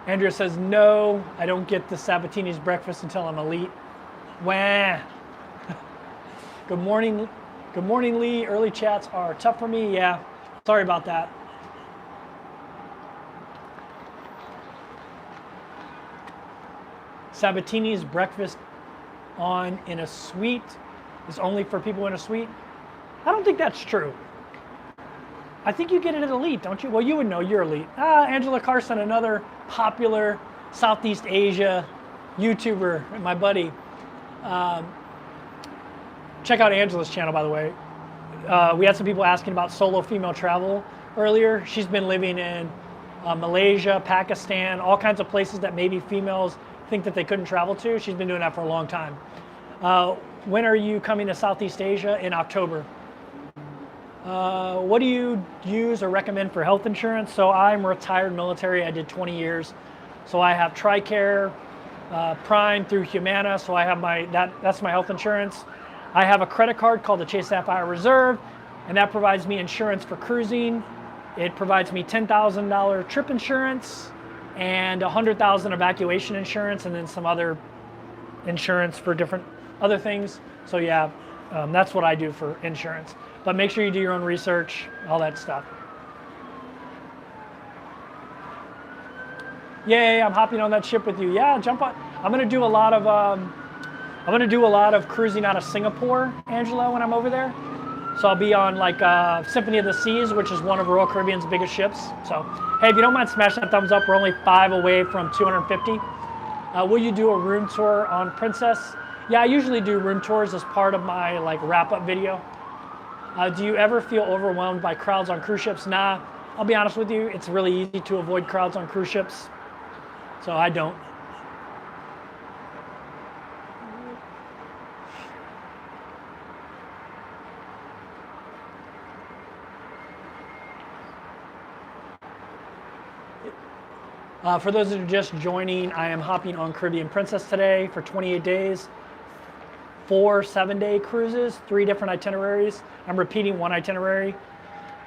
Andrea says, no, I don't get the Sabatini's breakfast until I'm elite. Wah. Good morning, Lee. Early chats are tough for me. Yeah, sorry about that. Sabatini's breakfast in a suite is only for people in a suite. I don't think that's true. I think you get it at elite, don't you? Well, you would know, you're elite. Angela Carson, another popular Southeast Asia YouTuber, my buddy. Check out Angela's channel, by the way. We had some people asking about solo female travel earlier. She's been living in Malaysia, Pakistan, all kinds of places that maybe females think that they couldn't travel to. She's been doing that for a long time. When are you coming to Southeast Asia? In October. What do you use or recommend for health insurance? So I'm retired military. I did 20 years. So I have TRICARE, Prime through Humana. So I have that's my health insurance. I have a credit card called the Chase Sapphire Reserve, and that provides me insurance for cruising. It provides me $10,000 trip insurance and $100,000 evacuation insurance, and then some other insurance for different other things. So yeah, that's what I do for insurance. But make sure you do your own research, all that stuff. Yay! I'm hopping on that ship with you. Yeah, jump on. I'm gonna do a lot of cruising out of Singapore, Angela, when I'm over there. So I'll be on like Symphony of the Seas, which is one of Royal Caribbean's biggest ships. So hey, if you don't mind smashing that thumbs up, we're only 5 away from 250. Will you do a room tour on Princess? Yeah, I usually do room tours as part of my like wrap-up video. Do you ever feel overwhelmed by crowds on cruise ships? Nah, I'll be honest with you, it's really easy to avoid crowds on cruise ships. So I don't. For those that are just joining, I am hopping on Caribbean Princess today for 28 days. 4 7-day cruises, 3 different itineraries. I'm repeating one itinerary.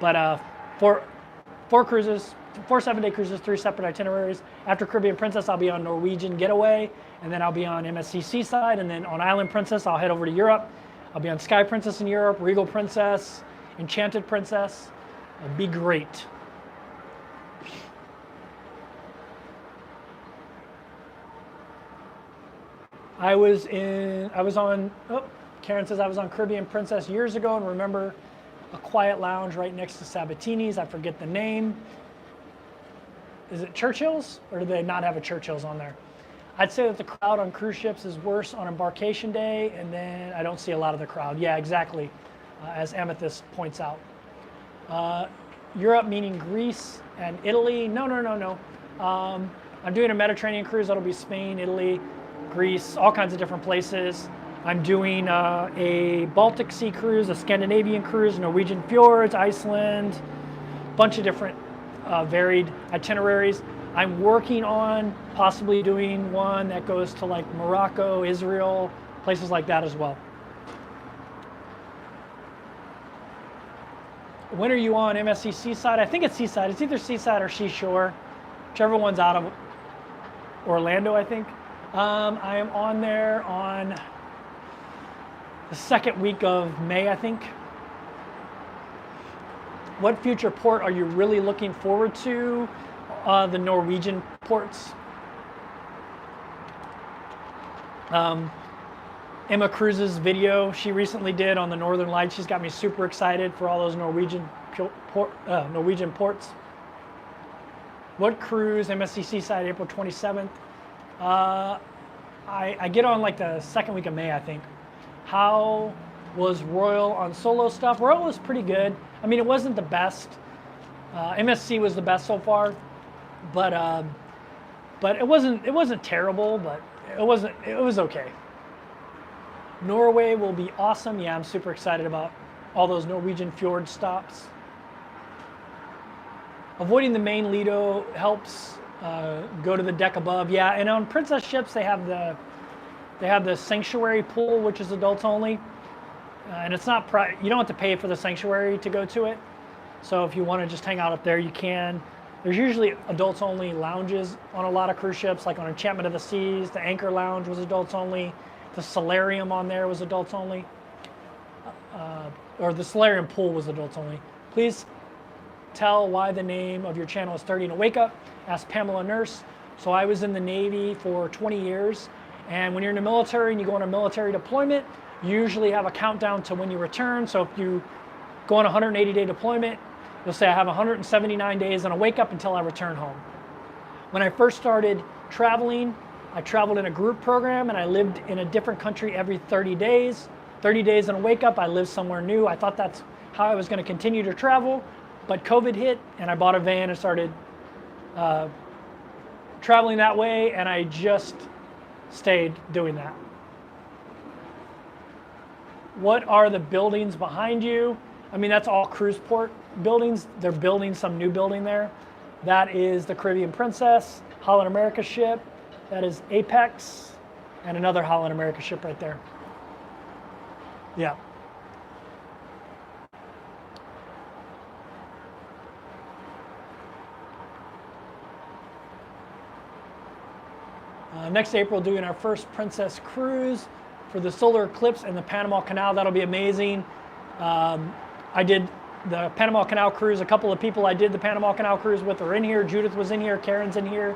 But four cruises, 4 7-day cruises, 3 separate itineraries. After Caribbean Princess, I'll be on Norwegian Getaway, and then I'll be on MSC Seaside, and then on Island Princess, I'll head over to Europe. I'll be on Sky Princess in Europe, Regal Princess, Enchanted Princess. It'll be great. Karen says I was on Caribbean Princess years ago and remember a quiet lounge right next to Sabatini's. I forget the name. Is it Churchill's, or do they not have a Churchill's on there? I'd say that the crowd on cruise ships is worse on embarkation day, and then I don't see a lot of the crowd. Yeah, exactly, as Amethyst points out. Europe meaning Greece and Italy. No. I'm doing a Mediterranean cruise. That'll be Spain, Italy, Greece, all kinds of different places. I'm doing a Baltic Sea cruise, a Scandinavian cruise, Norwegian fjords, Iceland, bunch of different varied itineraries. I'm working on possibly doing one that goes to like Morocco, Israel, places like that as well. When are you on MSC Seaside? I think it's Seaside. It's either Seaside or Seashore, whichever one's out of Orlando, I think. I am on there on the second week of May, I think. What future port are you really looking forward to? The Norwegian ports. Emma Cruz's video she recently did on the Northern Lights. She's got me super excited for all those Norwegian ports. What cruise? MSC Seaside, April 27th. I get on like the second week of May, I think. How was Royal on solo stuff? Royal was pretty good. I mean, it wasn't the best. MSC was the best so far, but it wasn't terrible, but it was okay. Norway will be awesome. Yeah, I'm super excited about all those Norwegian fjord stops. Avoiding the main Lido helps. Go to the deck above. Yeah, and on Princess ships they have the sanctuary pool, which is adults only, and it's not you don't have to pay for the sanctuary to go to it. So if you want to just hang out up there, you can. There's usually adults only lounges on a lot of cruise ships, like on Enchantment of the Seas. The Anchor Lounge was adults only. The Solarium on there was adults only, or the Solarium pool was adults only. Please tell why the name of your channel is 30 and a Wake Up. Asked Pamela Nurse. So I was in the Navy for 20 years, and when you're in the military and you go on a military deployment, you usually have a countdown to when you return. So if you go on a 180-day deployment, you'll say I have 179 days and a wake up until I return home. When I first started traveling, I traveled in a group program and I lived in a different country every 30 days. 30 days and a wake up, I lived somewhere new. I thought that's how I was going to continue to travel, but COVID hit and I bought a van and started traveling that way, and I just stayed doing that. What are the buildings behind you? I mean, that's all cruise port buildings. They're building some new building there. That is the Caribbean Princess, Holland America ship. That is Apex, and another Holland America ship right there. Yeah. Next April, doing our first Princess cruise for the solar eclipse and the Panama Canal. That'll be amazing. I did the Panama Canal cruise. A couple of people I did the Panama Canal cruise with are in here. Judith was in here. Karen's in here.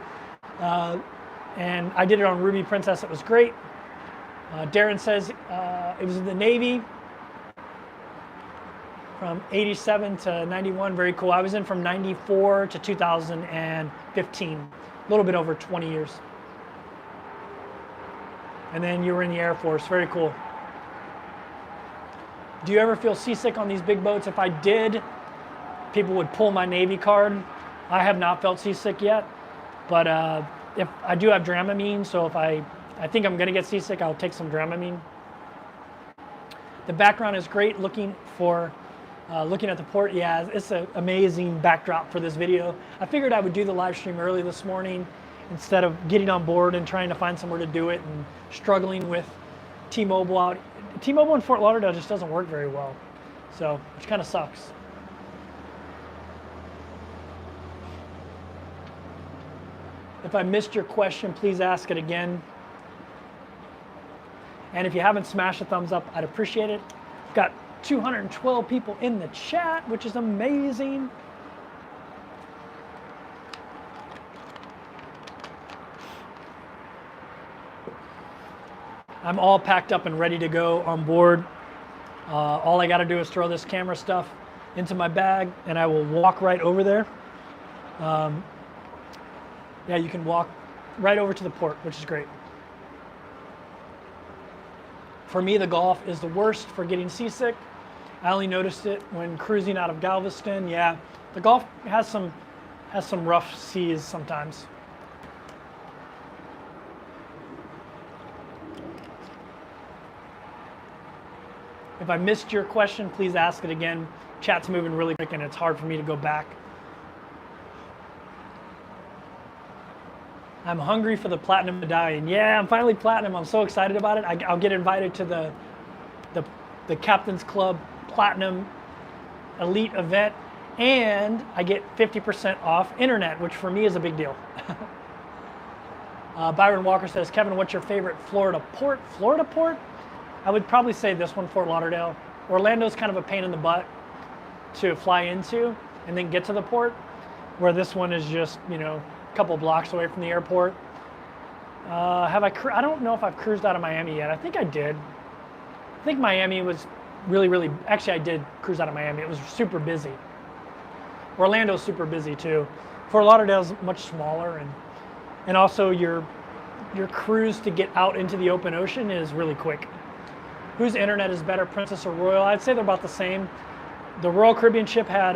And I did it on Ruby Princess. It was great. Darren says it was in the Navy from 87 to 91. Very cool. I was in from 94 to 2015. A little bit over 20 years. And then you were in the Air Force. Very cool. Do you ever feel seasick on these big boats? If I did, people would pull my Navy card. I have not felt seasick yet, but if I do have Dramamine, so if I think I'm going to get seasick, I'll take some Dramamine. The background is great. Looking at the port, yeah, it's an amazing backdrop for this video. I figured I would do the live stream early this morning instead of getting on board and trying to find somewhere to do it and struggling with T-Mobile out. T-Mobile in Fort Lauderdale just doesn't work very well, so which kind of sucks. If I missed your question, please ask it again. And if you haven't smashed a thumbs up, I'd appreciate it. We've got 212 people in the chat, which is amazing. I'm all packed up and ready to go on board. All I got to do is throw this camera stuff into my bag, and I will walk right over there. Yeah, you can walk right over to the port, which is great. For me, the Gulf is the worst for getting seasick. I only noticed it when cruising out of Galveston. Yeah, the Gulf has some rough seas sometimes. If I missed your question, please ask it again. Chat's moving really quick and it's hard for me to go back. I'm hungry for the platinum medallion. Yeah, I'm finally platinum. I'm so excited about it. I'll get invited to the Captain's Club Platinum Elite event, and I get 50% off internet, which for me is a big deal. Byron Walker says, Kevin, what's your favorite Florida port? Florida port? I would probably say this one, Fort Lauderdale. Orlando's kind of a pain in the butt to fly into and then get to the port, where this one is just, you know, a couple blocks away from the airport. I don't know if I've cruised out of Miami yet. I think I did. I think Miami was really, actually I did cruise out of Miami. It was super busy. Orlando's super busy too. Fort Lauderdale's much smaller, and also your cruise to get out into the open ocean is really quick. Whose internet is better, Princess or Royal? I'd say they're about the same. The Royal Caribbean ship had,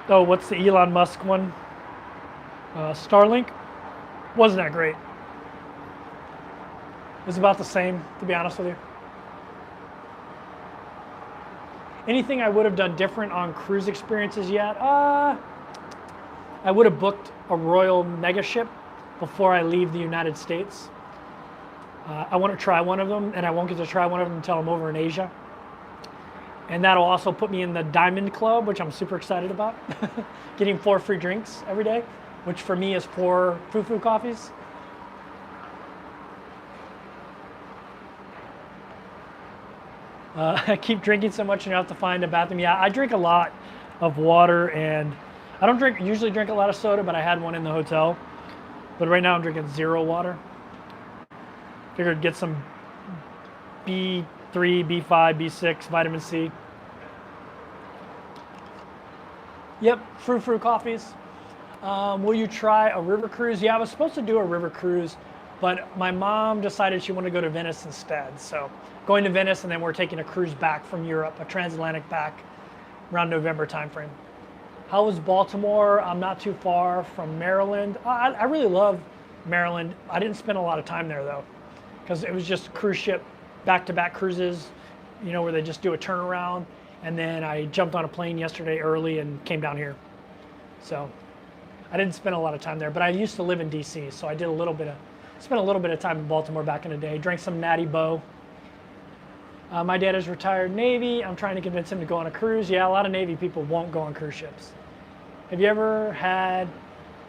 what's the Elon Musk one? Starlink. Wasn't that great. It was about the same, to be honest with you. Anything I would have done different on cruise experiences yet? I would have booked a Royal mega ship before I leave the United States. I want to try one of them, and I won't get to try one of them until I'm over in Asia. And that'll also put me in the Diamond Club, which I'm super excited about. Getting 4 free drinks every day, which for me is 4 foo-foo coffees. I keep drinking so much and you have to find a bathroom. Yeah, I drink a lot of water, and I don't usually drink a lot of soda, but I had one in the hotel. But right now I'm drinking 0 water. Figured get some B3, B5, B6, vitamin C. Yep, frou-frou coffees. Will you try a river cruise? Yeah, I was supposed to do a river cruise, but my mom decided she wanted to go to Venice instead. So going to Venice, and then we're taking a cruise back from Europe, a transatlantic back around November timeframe. How was Baltimore? I'm not too far from Maryland. I really love Maryland. I didn't spend a lot of time there though, because it was just cruise ship, back-to-back cruises, you know, where they just do a turnaround. And then I jumped on a plane yesterday early and came down here. So I didn't spend a lot of time there, but I used to live in DC, so I did spent a little bit of time in Baltimore back in the day. Drank some Natty Boh. My dad is retired Navy. I'm trying to convince him to go on a cruise. Yeah, a lot of Navy people won't go on cruise ships. Have you ever had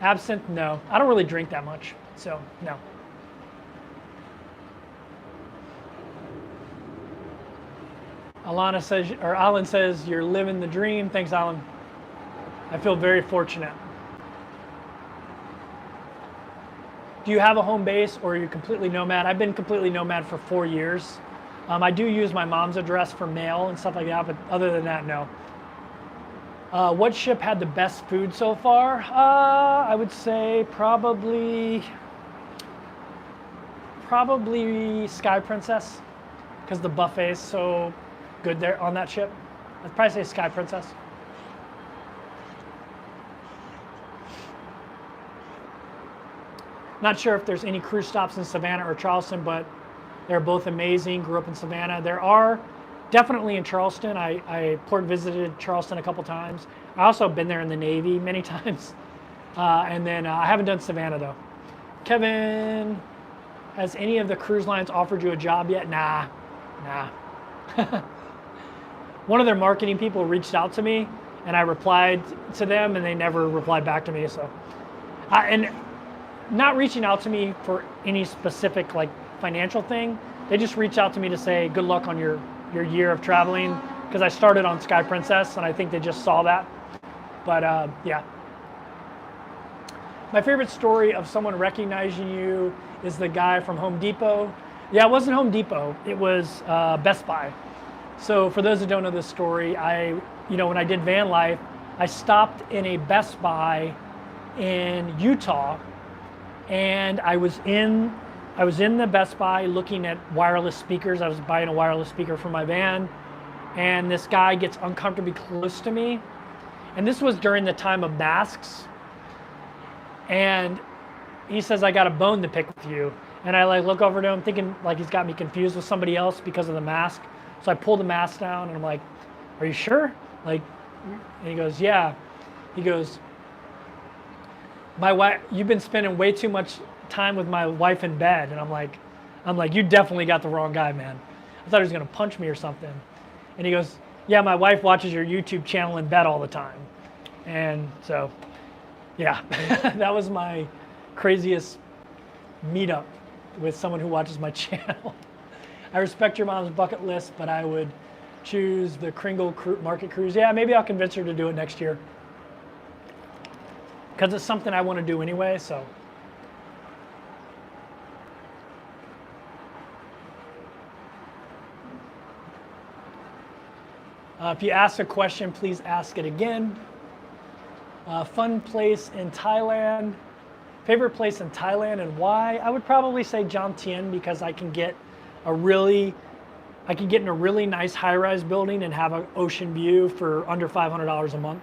absinthe? No, I don't really drink that much, so no. Alan says, you're living the dream. Thanks, Alan. I feel very fortunate. Do you have a home base, or are you completely nomad? I've been completely nomad for 4 years. I do use my mom's address for mail and stuff like that, but other than that, no. What ship had the best food so far? I would say probably Sky Princess, because the buffet is so good there on that ship. I'd probably say Sky Princess. Not sure if there's any cruise stops in Savannah or Charleston, but they're both amazing. Grew up in Savannah. There are definitely in Charleston. I port visited Charleston a couple times. I also been there in the Navy many times. And then I haven't done Savannah though. Kevin, has any of the cruise lines offered you a job yet? Nah. One of their marketing people reached out to me, and I replied to them, and they never replied back to me. So And not reaching out to me for any specific like financial thing. They just reach out to me to say good luck on your year of traveling, because I started on Sky Princess and I think they just saw that. But yeah. My favorite story of someone recognizing you is the guy from Home Depot. Yeah, it wasn't Home Depot. It was Best Buy. So for those who don't know this story, when I did van life, I stopped in a Best Buy in Utah, and I was in the Best Buy looking at wireless speakers. I was buying a wireless speaker for my van, and this guy gets uncomfortably close to me. And this was during the time of masks. And he says, I got a bone to pick with you. And I like look over to him thinking like he's got me confused with somebody else because of the mask. So I pull the mask down and I'm like, are you sure? Like, and he goes, yeah. He goes, my wife, you've been spending way too much time with my wife in bed. And I'm like, you definitely got the wrong guy, man. I thought he was gonna punch me or something. And he goes, yeah, my wife watches your YouTube channel in bed all the time. And so, yeah, that was my craziest meetup with someone who watches my channel. I respect your mom's bucket list, but I would choose the Kringle Market Cruise. Yeah, maybe I'll convince her to do it next year, because it's something I want to do anyway, so. If you ask a question, please ask it again. Fun place in Thailand. Favorite place in Thailand and why? I would probably say Jomtien, because I can get in a really nice high-rise building and have an ocean view for under $500 a month.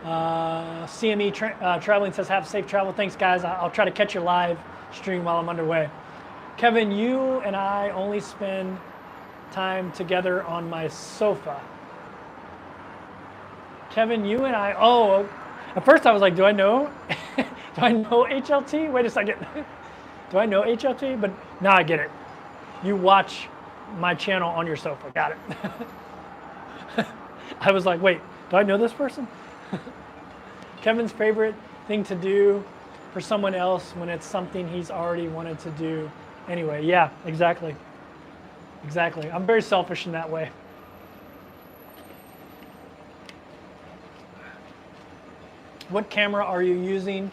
CME Traveling says, have safe travel. Thanks, guys. I'll try to catch your live stream while I'm underway. Kevin, you and I only spend time together on my sofa. Kevin, you and I, at first I was like, do I know HLT? Wait a second. Do I know HLT? But now I get it. You watch my channel on your sofa. Got it. I was like, wait, do I know this person? Kevin's favorite thing to do for someone else when it's something he's already wanted to do anyway. Yeah, exactly. Exactly. I'm very selfish in that way. What camera are you using?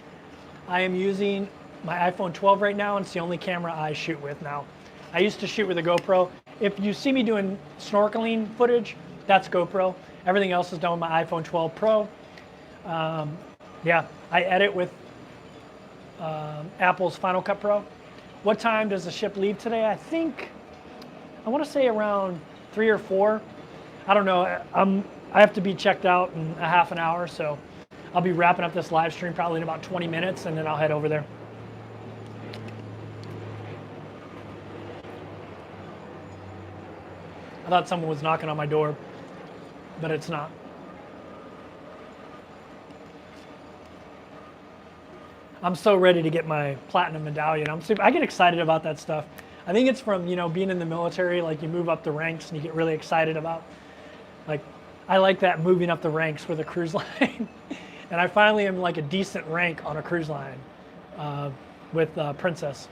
I am using my iPhone 12 right now, and it's the only camera I shoot with now. I used to shoot with a GoPro. If you see me doing snorkeling footage, that's GoPro. Everything else is done with my iPhone 12 Pro. Yeah, I edit with Apple's Final Cut Pro. What time does the ship leave today? I want to say around 3 or 4. I don't know. I have to be checked out in a half an hour, so I'll be wrapping up this live stream probably in about 20 minutes, and then I'll head over there. I thought someone was knocking on my door, but it's not. I'm so ready to get my platinum medallion. I get excited about that stuff. I think it's from, being in the military, like you move up the ranks and you get really excited about, like, I like that moving up the ranks with a cruise line. And I finally am like a decent rank on a cruise line with Princess,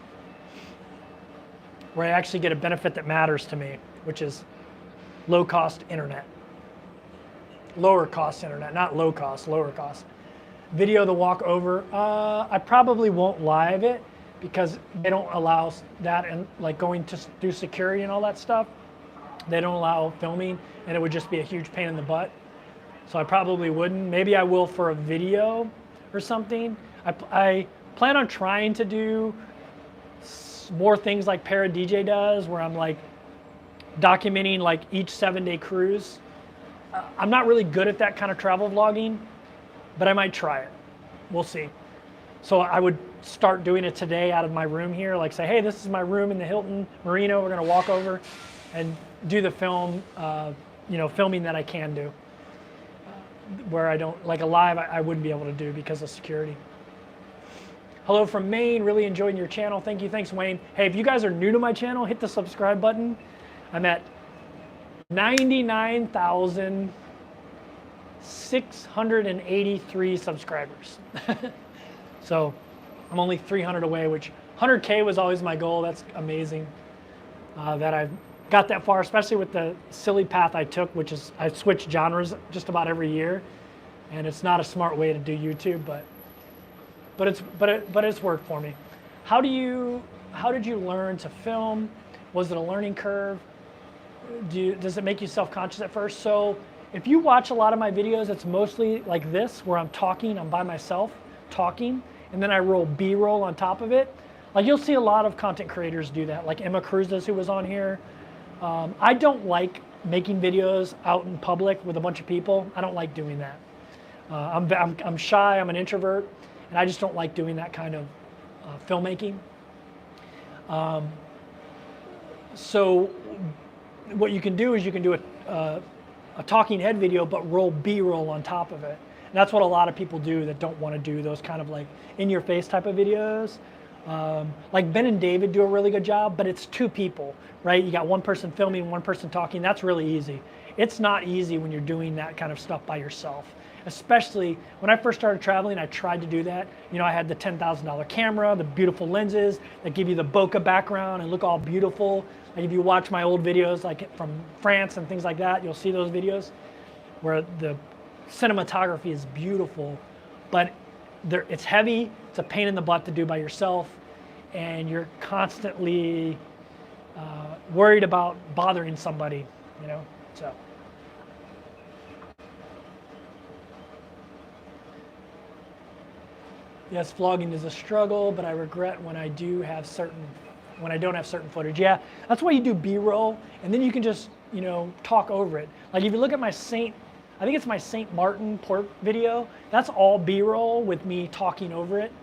where I actually get a benefit that matters to me, which is low cost internet. Lower cost internet, not low cost, lower cost. Video the walk over, I probably won't live it because they don't allow that, and like going to do security and all that stuff, they don't allow filming, and it would just be a huge pain in the butt. So I probably wouldn't. Maybe I will for a video or something. I plan on trying to do more things like Para DJ does, where I'm like documenting like each 7-day cruise. I'm not really good at that kind of travel vlogging, but I might try it. We'll see. So I would start doing it today out of my room here, like say, hey, this is my room in the Hilton Marina. We're gonna walk over and do the film, filming that I can do. Where I don't, like a live, I wouldn't be able to do because of security. Hello from Maine, really enjoying your channel. Thank you, thanks Wayne. Hey, if you guys are new to my channel, hit the subscribe button. I'm at 99,000 683 subscribers. So I'm only 300 away, which 100K was always my goal. That's amazing that I've got that far, especially with the silly path I took, which is I switched genres just about every year, and it's not a smart way to do YouTube, but it's worked for me. How did you learn to film? Was it a learning curve? Does it make you self-conscious at first? So if you watch a lot of my videos, it's mostly like this, where I'm talking, I'm by myself talking, and then I roll B-roll on top of it. Like you'll see a lot of content creators do that, like Emma Cruz's, who was on here. I don't like making videos out in public with a bunch of people. I don't like doing that. I'm shy, I'm an introvert, and I just don't like doing that kind of filmmaking. So what you can do is you can do a talking head video, but roll B-roll on top of it. And that's what a lot of people do that don't want to do those kind of like in-your-face type of videos. Like Ben and David do a really good job, but it's two people, right? You got one person filming, one person talking. That's really easy. It's not easy when you're doing that kind of stuff by yourself. Especially when I first started traveling, I tried to do that. You know, I had the $10,000 camera, the beautiful lenses that give you the bokeh background and look all beautiful. Like if you watch my old videos, like from France and things like that, you'll see those videos where the cinematography is beautiful, but it's heavy, it's a pain in the butt to do by yourself, and you're constantly worried about bothering somebody, you know, so. Yes, vlogging is a struggle, but I regret when I don't have certain footage. Yeah, that's why you do B-roll, and then you can just, you know, talk over it. Like if you look at my I think it's my St. Martin port video, that's all B-roll with me talking over it.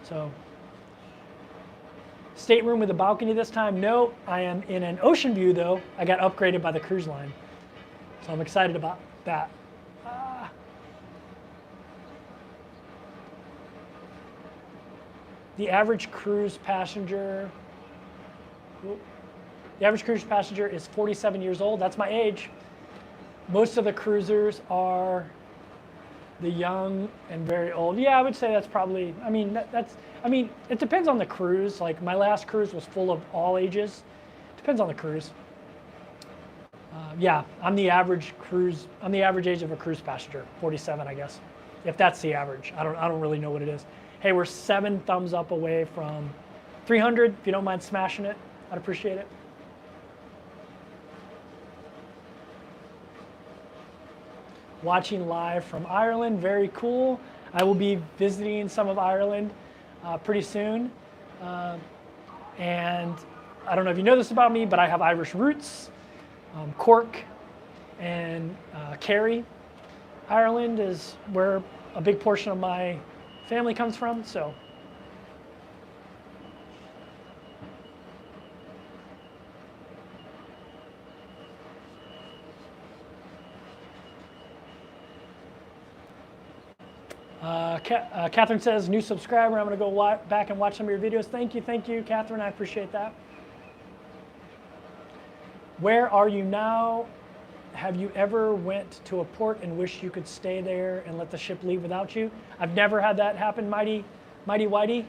So, stateroom with a balcony this time? No, I am in an ocean view though. I got upgraded by the cruise line. So I'm excited about that. The average cruise passenger is 47 years old. That's my age. Most of the cruisers are the young and very old. Yeah, I would say that's probably, I mean, it depends on the cruise. Like my last cruise was full of all ages. Depends on the cruise. Yeah, I'm the average age of a cruise passenger, 47, I guess. If that's the average. I don't really know what it is. Hey, we're 7 thumbs up away from 300. If you don't mind smashing it, I'd appreciate it. Watching live from Ireland, very cool. I will be visiting some of Ireland pretty soon. And I don't know if you know this about me, but I have Irish roots. Cork and Kerry, Ireland is where a big portion of my family comes from, so. Catherine says, new subscriber, I'm gonna go back and watch some of your videos. Thank you, Catherine, I appreciate that. Where are you now? Have you ever went to a port and wished you could stay there and let the ship leave without you? I've never had that happen, Mighty Whitey.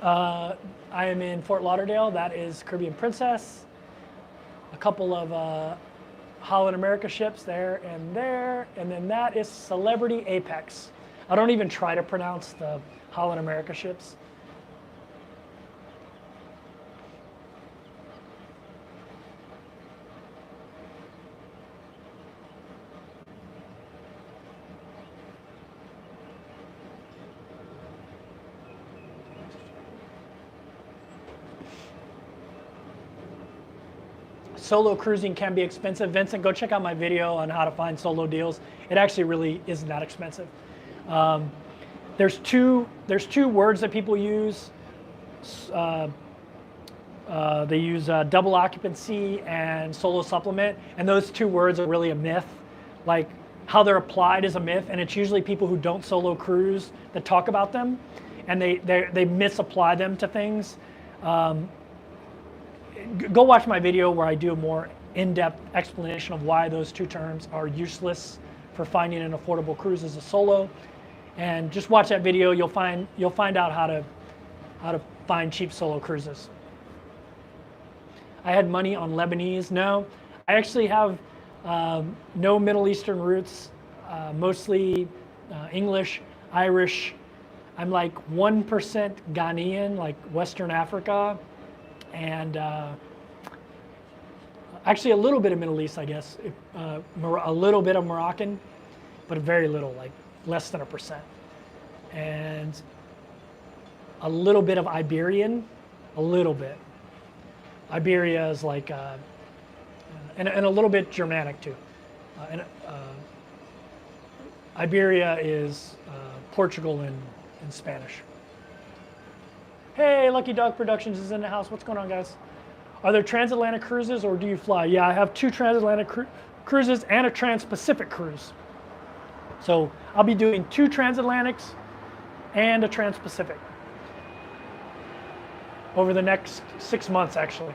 I am in Fort Lauderdale. That is Caribbean Princess. A couple of Holland America ships there, and then that is Celebrity Apex. I don't even try to pronounce the Holland America ships. Solo cruising can be expensive. Vincent, go check out my video on how to find solo deals. It actually really isn't that expensive. There's two words that people use. They use double occupancy and solo supplement, and those two words are really a myth. Like how they're applied is a myth, and it's usually people who don't solo cruise that talk about them, and they misapply them to things. Go watch my video where I do a more in-depth explanation of why those two terms are useless for finding an affordable cruise as a solo. And just watch that video. You'll find out how to find cheap solo cruises. I had money on Lebanese. No, I actually have no Middle Eastern roots. Mostly English, Irish. I'm like 1% Ghanaian, like Western Africa, and actually a little bit of Middle East, I guess. A little bit of Moroccan, but very little, like less than 1%. And a little bit of Iberian, a little bit. Iberia is like, and a little bit Germanic too. Iberia is Portugal and Spanish. Hey, Lucky Dog Productions is in the house. What's going on, guys? Are there transatlantic cruises or do you fly? Yeah, I have 2 transatlantic cruises and a trans-Pacific cruise. So I'll be doing 2 transatlantics and a trans-Pacific over the next 6 months, actually.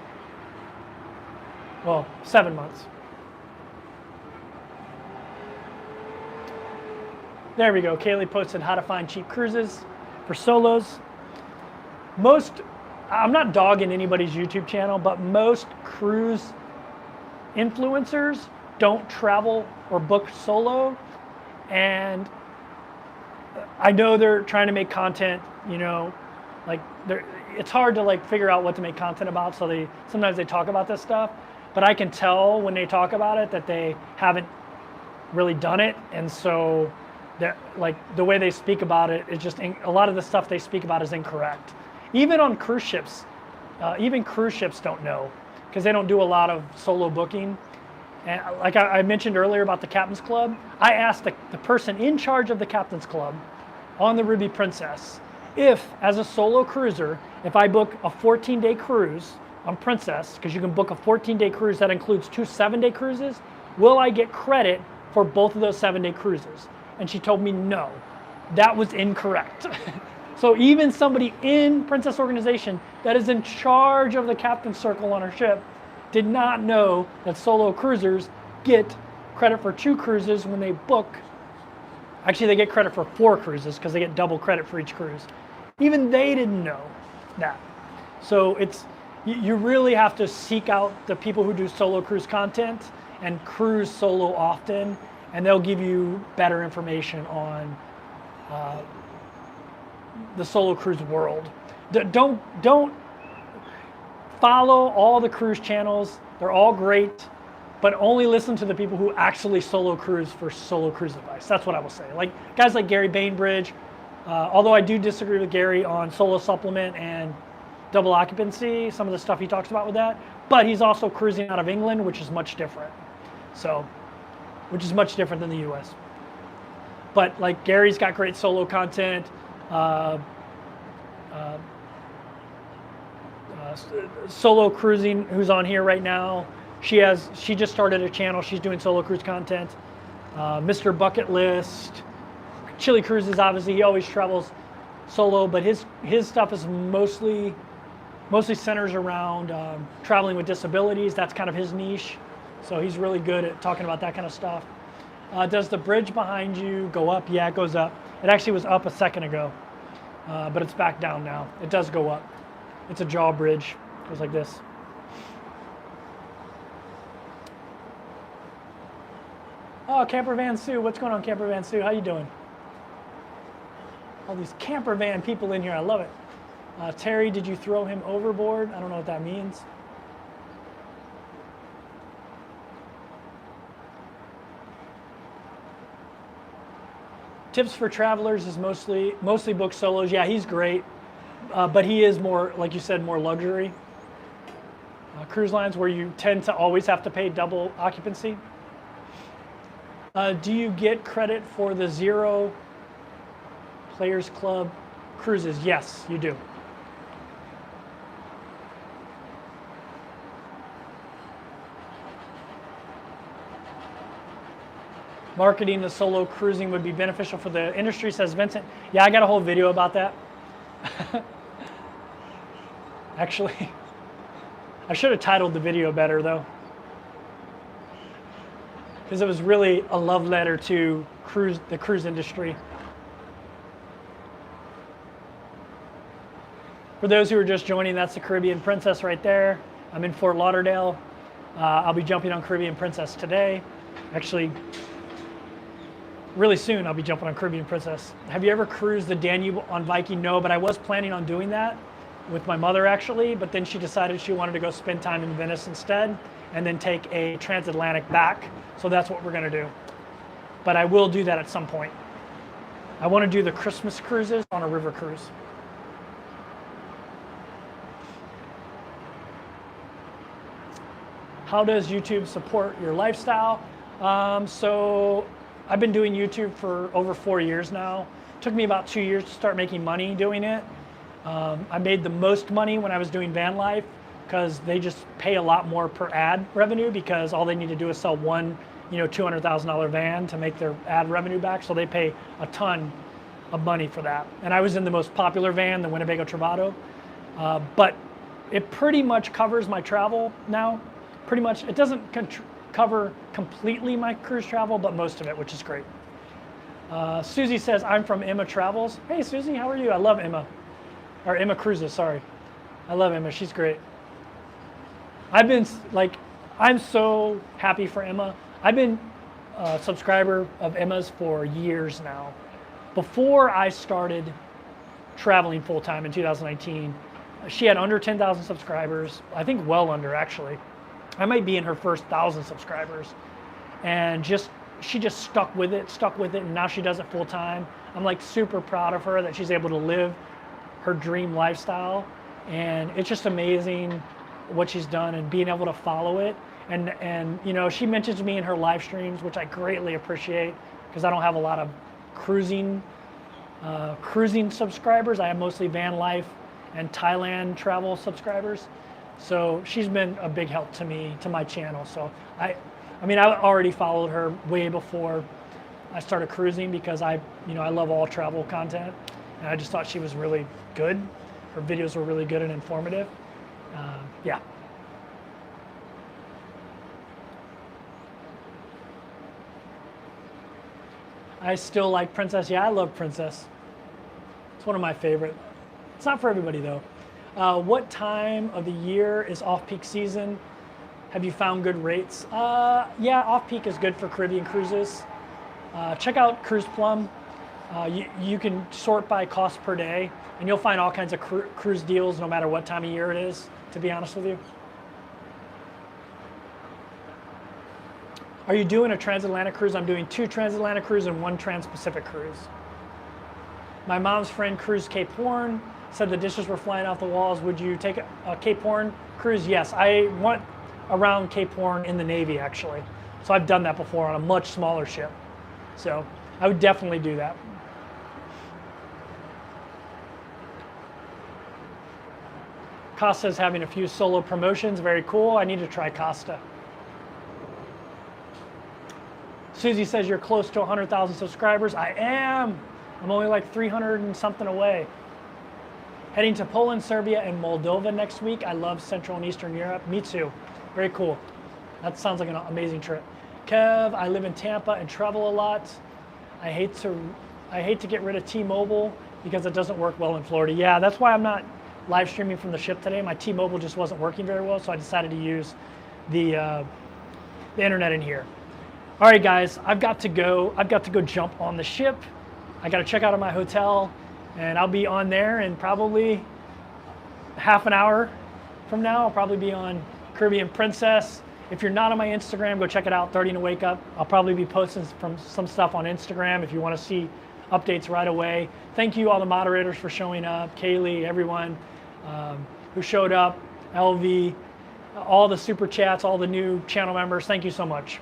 Well, 7 months. There we go. Kaylee posted how to find cheap cruises for solos. I'm not dogging anybody's YouTube channel, but most cruise influencers don't travel or book solo. And I know they're trying to make content, you know, like it's hard to like figure out what to make content about. So sometimes they talk about this stuff, but I can tell when they talk about it that they haven't really done it. And so that like the way they speak about it is just a lot of the stuff they speak about is incorrect. Even on cruise ships, even cruise ships don't know because they don't do a lot of solo booking. And like I mentioned earlier about the Captain's Club, I asked the person in charge of the Captain's Club on the Ruby Princess if, as a solo cruiser, if I book a 14-day cruise on Princess, because you can book a 14-day cruise that includes 2 7-day cruises, will I get credit for both of those 7-day cruises? And she told me no, that was incorrect. So even somebody in Princess Organization that is in charge of the Captain's Circle on her ship did not know that solo cruisers get credit for 2 cruises when they book. Actually, they get credit for 4 cruises because they get double credit for each cruise. Even they didn't know that. So you really have to seek out the people who do solo cruise content and cruise solo often, and they'll give you better information on the solo cruise world. Don't follow all the cruise channels. They're all great, but only listen to the people who actually solo cruise for solo cruise advice. That's what I will say. Like guys like Gary Bainbridge, although I do disagree with Gary on solo supplement and double occupancy, some of the stuff he talks about with that, but he's also cruising out of England, which is much different. So, which is much different than the US. But like Gary's got great solo content. Solo Cruising, who's on here right now, she just started a channel. She's doing solo cruise content. Mr. Bucket List, Chili Cruises, obviously he always travels solo, but his stuff is mostly centers around traveling with disabilities. That's kind of his niche. So he's really good at talking about that kind of stuff. Does the bridge behind you go up? Yeah, it goes up. It actually was up a second ago, but it's back down now. It does go up. It's a jaw bridge. It goes like this. Oh, Camper Van Sue. What's going on, Camper Van Sue? How you doing? All these camper van people in here. I love it. Terry, did you throw him overboard? I don't know what that means. Tips for Travelers is mostly book solos. Yeah, he's great, but he is more, like you said, more luxury. Cruise lines where you tend to always have to pay double occupancy. Do you get credit for the 0 Players Club cruises? Yes, you do. Marketing the solo cruising would be beneficial for the industry, says Vincent. Yeah, I got a whole video about that. Actually, I should have titled the video better though. because it was really a love letter to the cruise industry. For those who are just joining, that's the Caribbean Princess right there. I'm in Fort Lauderdale. I'll be jumping on Caribbean Princess today. Actually, really soon I'll be jumping on Caribbean Princess. Have you ever cruised the Danube on Viking? No, but I was planning on doing that with my mother actually, but then she decided she wanted to go spend time in Venice instead and then take a transatlantic back. So that's what we're gonna do. But I will do that at some point. I wanna do the Christmas cruises on a river cruise. How does YouTube support your lifestyle? So I've been doing YouTube for over 4 years now. It took me about 2 years to start making money doing it. I made the most money when I was doing van life because they just pay a lot more per ad revenue because all they need to do is sell one, $200,000 van to make their ad revenue back. So they pay a ton of money for that. And I was in the most popular van, the Winnebago Travado. But it pretty much covers my travel now. Pretty much, it doesn't cover completely my cruise travel, but most of it, which is great. Susie says, I'm from Emma Travels. Hey, Susie, how are you? I love Emma. Or Emma Cruises, sorry. I love Emma, she's great. I'm so happy for Emma. I've been a subscriber of Emma's for years now. Before I started traveling full-time in 2019, she had under 10,000 subscribers. I think well under, actually. I might be in her first 1,000 subscribers. And she just stuck with it, and now she does it full time. I'm like super proud of her that she's able to live her dream lifestyle. And it's just amazing what she's done and being able to follow it. And she mentions me in her live streams, which I greatly appreciate because I don't have a lot of cruising subscribers. I have mostly van life and Thailand travel subscribers. So she's been a big help to me, to my channel. So I already followed her way before I started cruising because I love all travel content, and I just thought she was really good. Her videos were really good and informative. Yeah. I still like Princess. Yeah, I love Princess. It's one of my favorite. It's not for everybody though. What time of the year is off-peak season? Have you found good rates? Yeah, off-peak is good for Caribbean cruises. Check out Cruise Plum. You can sort by cost per day, and you'll find all kinds of cruise deals no matter what time of year it is, to be honest with you. Are you doing a transatlantic cruise? I'm doing 2 transatlantic cruises and 1 trans-Pacific cruise. My mom's friend cruised Cape Horn, said the dishes were flying off the walls. Would you take a Cape Horn cruise? Yes, I went around Cape Horn in the Navy actually. So I've done that before on a much smaller ship. So I would definitely do that. Costa's having a few solo promotions, very cool. I need to try Costa. Susie says you're close to 100,000 subscribers. I am. I'm only like 300 and something away. Heading to Poland, Serbia, and Moldova next week. I love Central and Eastern Europe. Me too. Very cool. That sounds like an amazing trip. Kev, I live in Tampa and travel a lot. I hate to get rid of T-Mobile because it doesn't work well in Florida. Yeah, that's why I'm not live streaming from the ship today. My T-Mobile just wasn't working very well, so I decided to use the internet in here. All right, guys, I've got to go jump on the ship. I got to check out of my hotel, and I'll be on there in probably half an hour from now. I'll probably be on Caribbean Princess. If you're not on my Instagram, go check it out, 30 to Wake Up. I'll probably be posting some stuff on Instagram if you want to see updates right away. Thank you all the moderators for showing up, Kaylee, everyone who showed up, LV, all the super chats, all the new channel members. Thank you so much.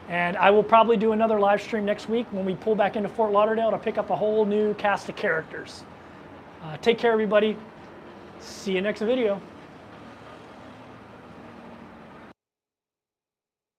And I will probably do another live stream next week when we pull back into Fort Lauderdale to pick up a whole new cast of characters. Take care, everybody. See you next video.